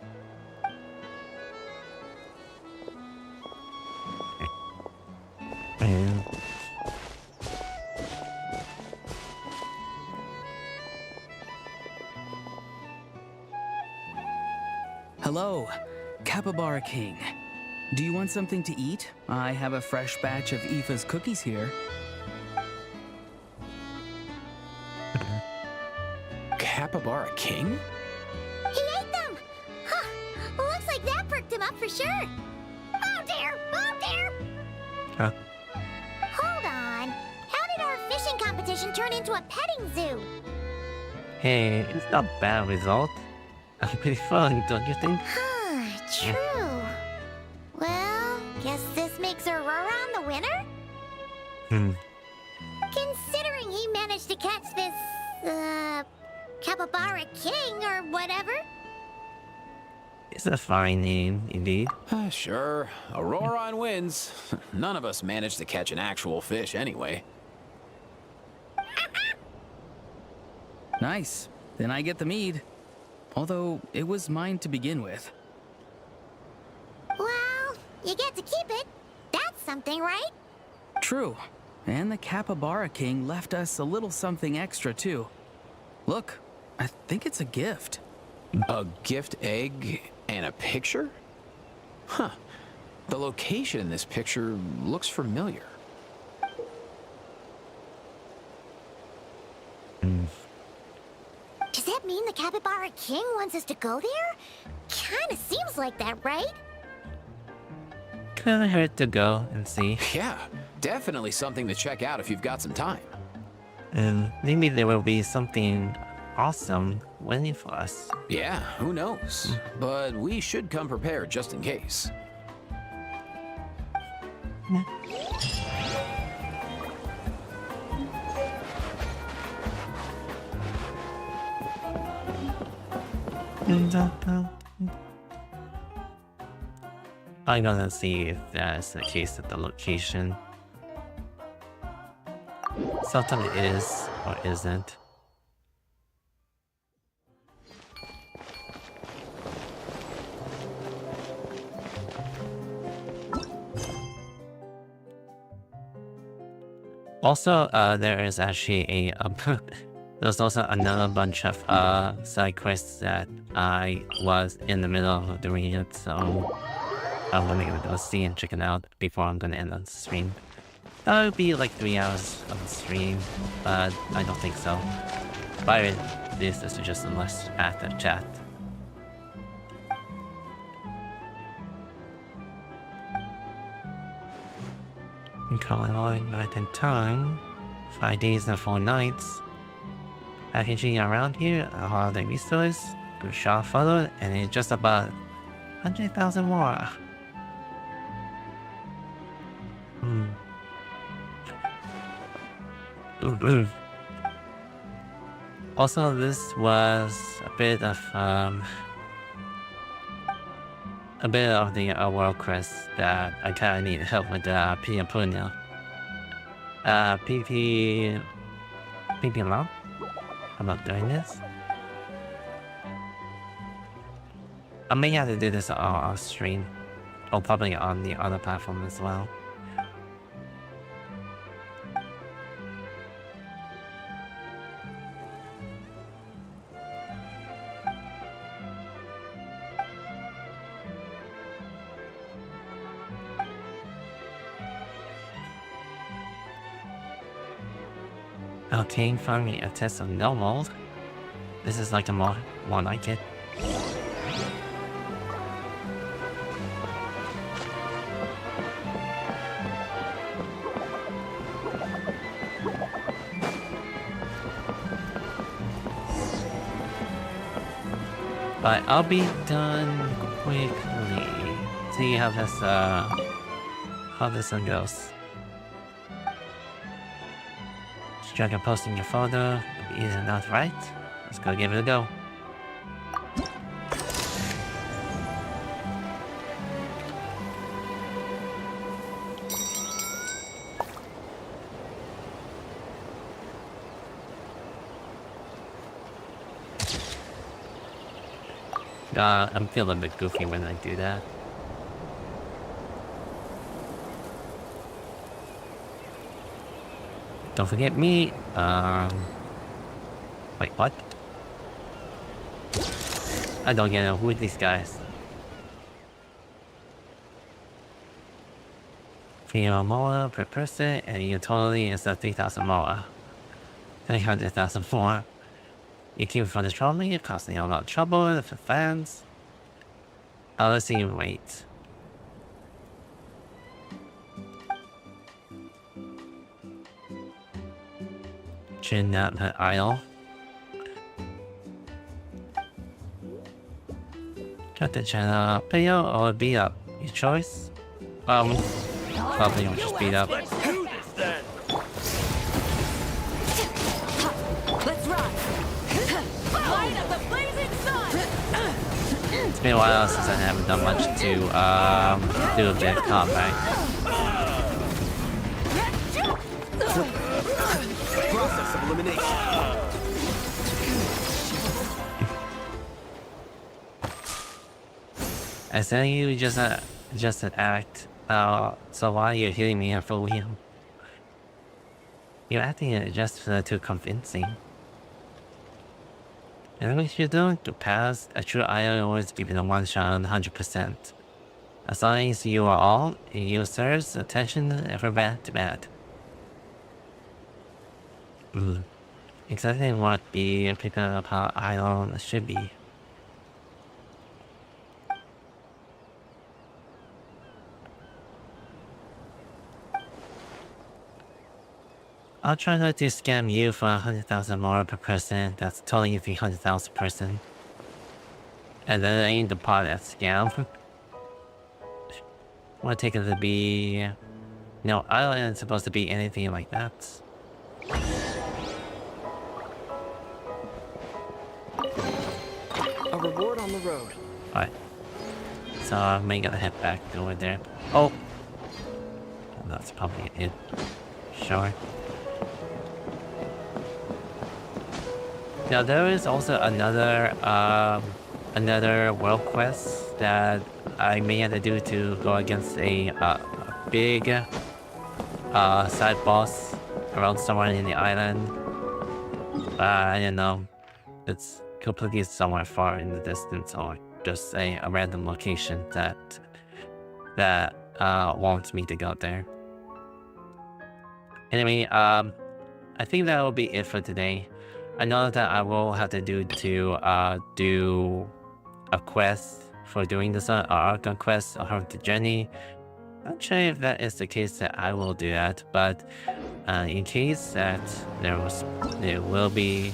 Hello, Capybara King. Do you want something to eat? I have a fresh batch of Aoife's cookies here. Capybara King? He ate them! Huh. Looks like that perked him up for sure. Oh dear! Oh dear! Huh? Hold on. How did our fishing competition turn into a petting zoo? Hey, it's not a bad result. Pretty fun, don't you think? Huh, true. Well, guess this makes Auroron the winner? Considering he managed to catch this, Capybara King or whatever. It's a fine name, indeed. Sure. Auroron wins. None of us managed to catch an actual fish anyway. Nice. Then I get the mead. Although, it was mine to begin with. Well, you get to keep it. That's something, right? True. And the Capybara King left us a little something extra, too. Look, I think it's a gift. A gift egg and a picture? Huh. The location in this picture looks familiar. Does that mean the Capybara King wants us to go there? Kinda seems like that, right? Couldn't hurt to go and see. Yeah, definitely something to check out if you've got some time. And maybe there will be something awesome waiting for us. Yeah, who knows? But we should come prepared just in case. I'm gonna see if that's the case at the location. Sometimes it is or isn't. Also, there is actually a there's also another bunch of side quests that I was in the middle of doing it, so I'm gonna go see and check it out before I'm gonna end the stream. That would be like 3 hours of the stream, but I don't think so. But this is just a less active chat. You call it all night and time. 5 days and 4 nights. Packaging around here, a holiday resource, good shot photo, and it's just about 100,000 more. Also, this was a bit of the world quest that I kind of need help with PP now. PP Long? I'm not doing this. I may have to do this off stream, or probably on the other platform as well. Obtain from me a test of no mold. This is like the more like it. But I'll be done quickly. See how this one goes. Drag and posting your photo is not right. Let's go give it a go. I'm feeling a bit goofy when I do that. Don't forget me. Wait, what? I don't get who are these guys. Female mola per person, and you totally is 3,000 mola. 300,000 more. You keep from the trolley, causing a lot of trouble for fans. Let's see you wait. Chin up her aisle. Cut the channel video or beat up. Your choice. Probably you'll just beat up. Let's do this then. Let's run. Light up the blazing sun. It's been a while since I haven't done much to do a bit of combat. Process of elimination. I said you just an act. So why are you hitting me for real? You're acting just too convincing. And what you do to pass, a true idol always be the one shot 100%. As long as you are all users, attention ever bad to bad. Exactly what the picking up how idol should be. I'll try not to scam you for 100,000 more per person. That's totally 300,000 person. And then I ain't the part that scam. Wanna take it to be... No, I ain't supposed to be anything like that. A reward on the road. Alright. So I may gotta head back over there. Oh! That's probably it. Sure. Now there is also another world quest that I may have to do to go against a big side boss around somewhere in the island. I don't know. It's completely somewhere far in the distance, or just a random location that wants me to go there. Anyway, I think that will be it for today. I know that I will have to do a quest for doing this archon quest or the journey. not sure if that is the case that I will do that, but in case that there will be,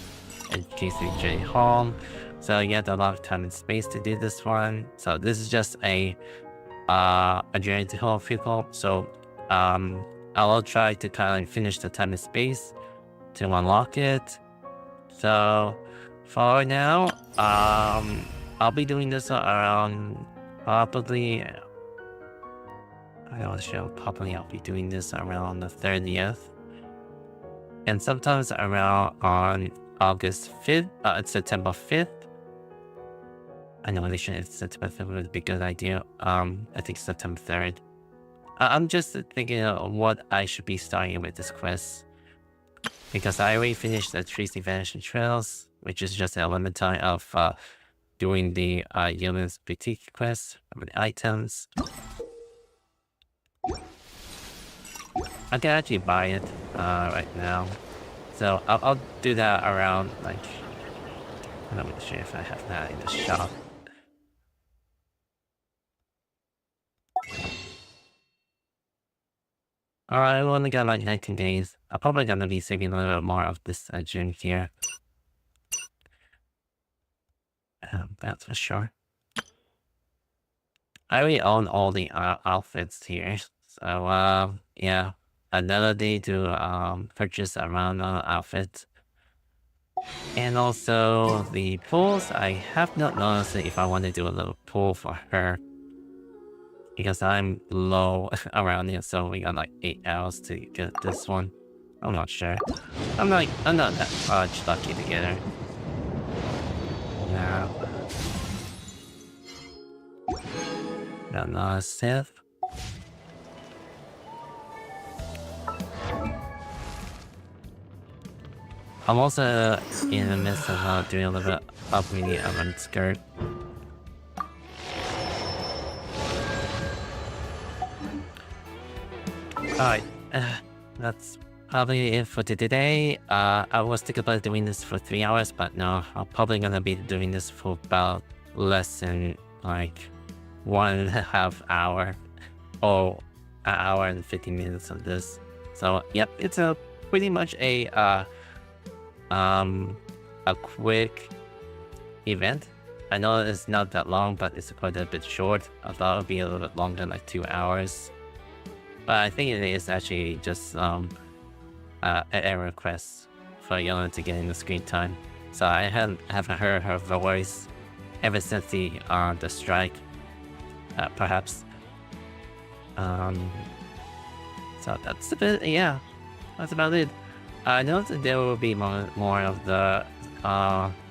in case you journey home, so you have a lot of time and space to do this one. So this is just a journey to home people. So I will try to kind of finish the time and space to unlock it. So for now, I'll be doing this around probably. I don't know, probably I'll be doing this around the 30th. And sometimes around on August 5th, September 5th. I know it's September 5th would be a good idea. I think September 3rd. I'm just thinking of what I should be starting with this quest. Because I already finished the Tracing Vanishing Trails, which is just an element time of doing the Yeoman's Boutique quest with items. I can actually buy it right now. So I'll do that around, like, I'm not really sure if I have that in the shop. Alright, I only got like 19 days. I'm probably gonna be saving a little bit more of this June here. That's for sure. I already own all the outfits here. So, yeah. Another day to purchase a random outfit. And also the pools, I have not noticed if I want to do a little pool for her. Because I'm low around here, so we got like 8 hours to get this one. I'm not sure. I'm not that much lucky to get her. Yeah. Got another Sith. I'm also in the midst of doing a little bit of upgrading of my skirt. Alright, that's probably it for today. I was thinking about doing this for 3 hours, but no, I'm probably gonna be doing this for about less than like 1.5 hour or an hour and 50 minutes of this. So yep, it's a pretty much a quick event. I know it's not that long, but it's quite a bit short. I thought it would be a little bit longer, like 2 hours. But I think it is actually just an error request for Yona to get in the screen time. So I haven't heard her voice ever since the strike, perhaps. So that's a bit, yeah, that's about it. I know that there will be more of the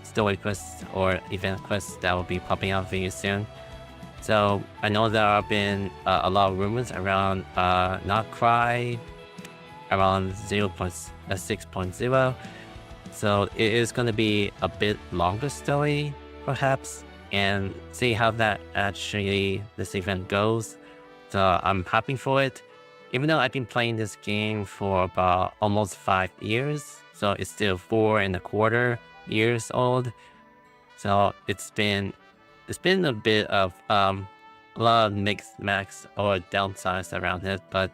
story quests or event quests that will be popping out very soon. So I know there have been a lot of rumors around Not Cry, around 0.6.0. So it is going to be a bit longer story, perhaps, and see how that actually this event goes. So I'm happy for it. Even though I've been playing this game for about almost 5 years, so it's still 4.25 years old. So it's been a bit of a lot of mixed max or downsides around it. But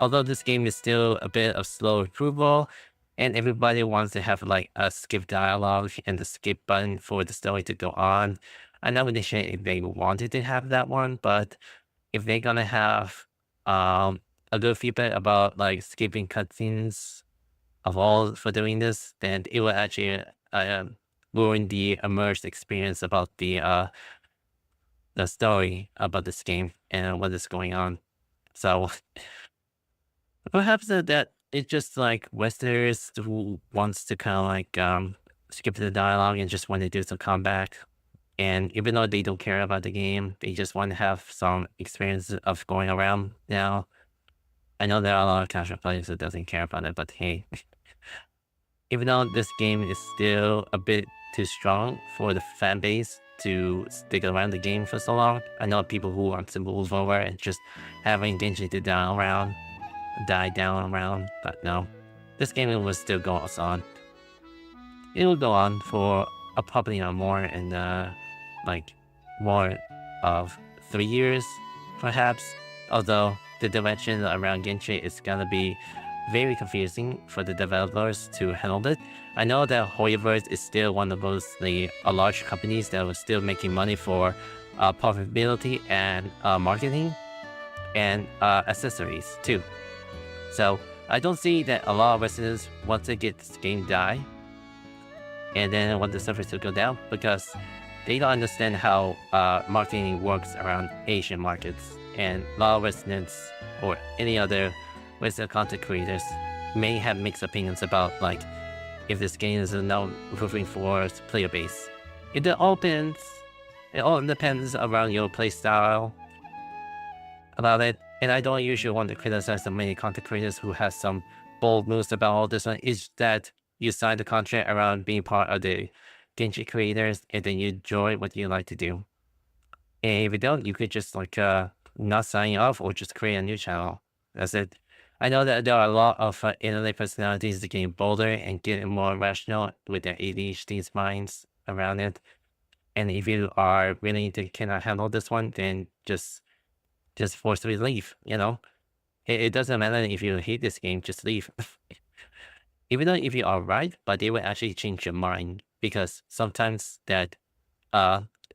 although this game is still a bit of slow approval, and everybody wants to have like a skip dialogue and the skip button for the story to go on, I'm not really sure if they wanted to have that one, but if they're gonna have a good feedback about like skipping cutscenes of all for doing this, then it will actually ruin the immersed experience about the story about this game and what is going on. So perhaps that it's just like Westerners who wants to kind of like skip the dialogue and just want to do some combat. And even though they don't care about the game, they just want to have some experience of going around now. I know there are a lot of casual players that doesn't care about it, but hey, even though this game is still a bit too strong for the fan base to stick around the game for so long, I know people who want to move over and just having Ganshin to die down around, but no, this game will still go on. It will go on for probably more in like more of 3 years, perhaps. Although the direction around Ganshin is gonna be very confusing for the developers to handle it. I know that Hoyoverse is still one of those large companies that was still making money for profitability and marketing and accessories too. So I don't see that a lot of residents want to get this game die and then want the servers to go down because they don't understand how marketing works around Asian markets, and a lot of residents or any other Western content creators may have mixed opinions about like if this game is now moving for player base. It all depends. It all depends around your playstyle about it. And I don't usually want to criticize the many content creators who have some bold moves about all this one. It's that you sign the contract around being part of the Ganshin creators, and then you enjoy what you like to do. And if you don't, you could just like not sign off or just create a new channel. That's it. I know that there are a lot of internet personalities that getting bolder and getting more rational with their ADHD's minds around it. And if you are willing to cannot handle this one, then just forcibly leave. You know, it doesn't matter if you hate this game, just leave. Even though if you are right, but they will actually change your mind because sometimes that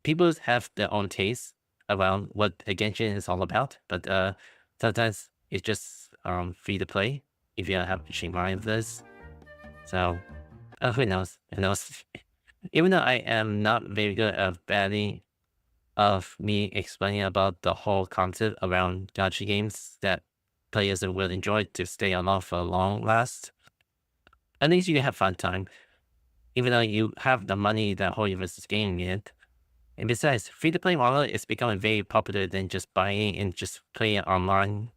people have their own taste around what a Genshin is all about, but sometimes it's just free to play if you have a change mind of this. So who knows? Who knows? Even though I am not very good at batting of me explaining about the whole concept around gacha games that players will enjoy to stay on for a long last, at least you can have fun time, even though you have the money that Hoyoverse is gaining it. And besides, free-to-play model is becoming very popular than just buying and just playing online.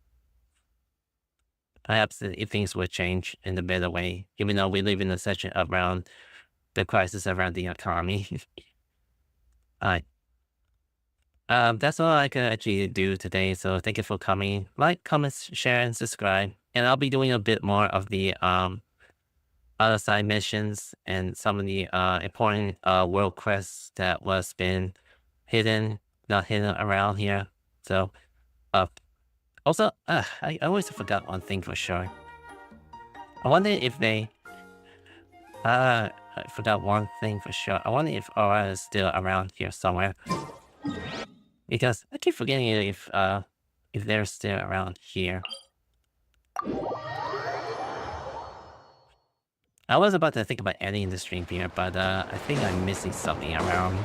Perhaps if things will change in a better way, even though we live in a section around the crisis around the economy. Alright. That's all I can actually do today, so thank you for coming. Like, comment, share, and subscribe. And I'll be doing a bit more of the other side missions and some of the important world quests that was been not hidden around here. So also I always forgot one thing for sure. I wonder if they I forgot one thing for sure. I wonder if Aura is still around here somewhere, because I keep forgetting if they're still around here. I was about to think about ending the stream here, but I think I'm missing something around.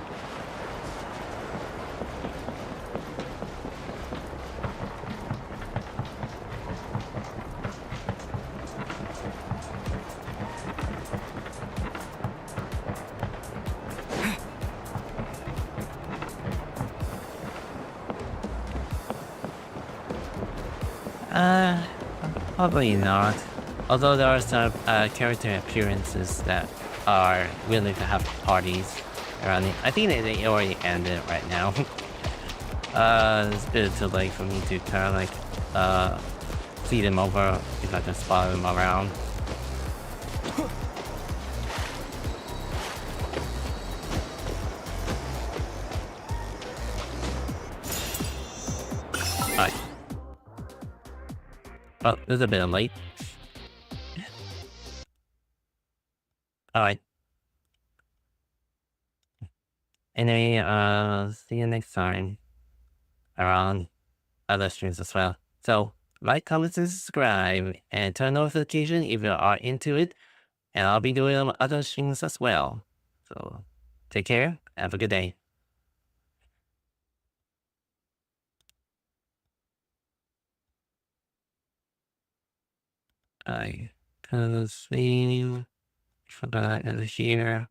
Probably not. Although there are some character appearances that are willing to have parties around it. I think they already ended right now. It's a bit too late for me to kind of like see them over if I can spot them around. Alright. Oh, this is a bit late. Alright. Anyway, see you next time around other streams as well. So, like, comment, and subscribe, and turn notification if you are into it, and I'll be doing other streams as well. So, take care, have a good day. I kind of see. Forgot it here.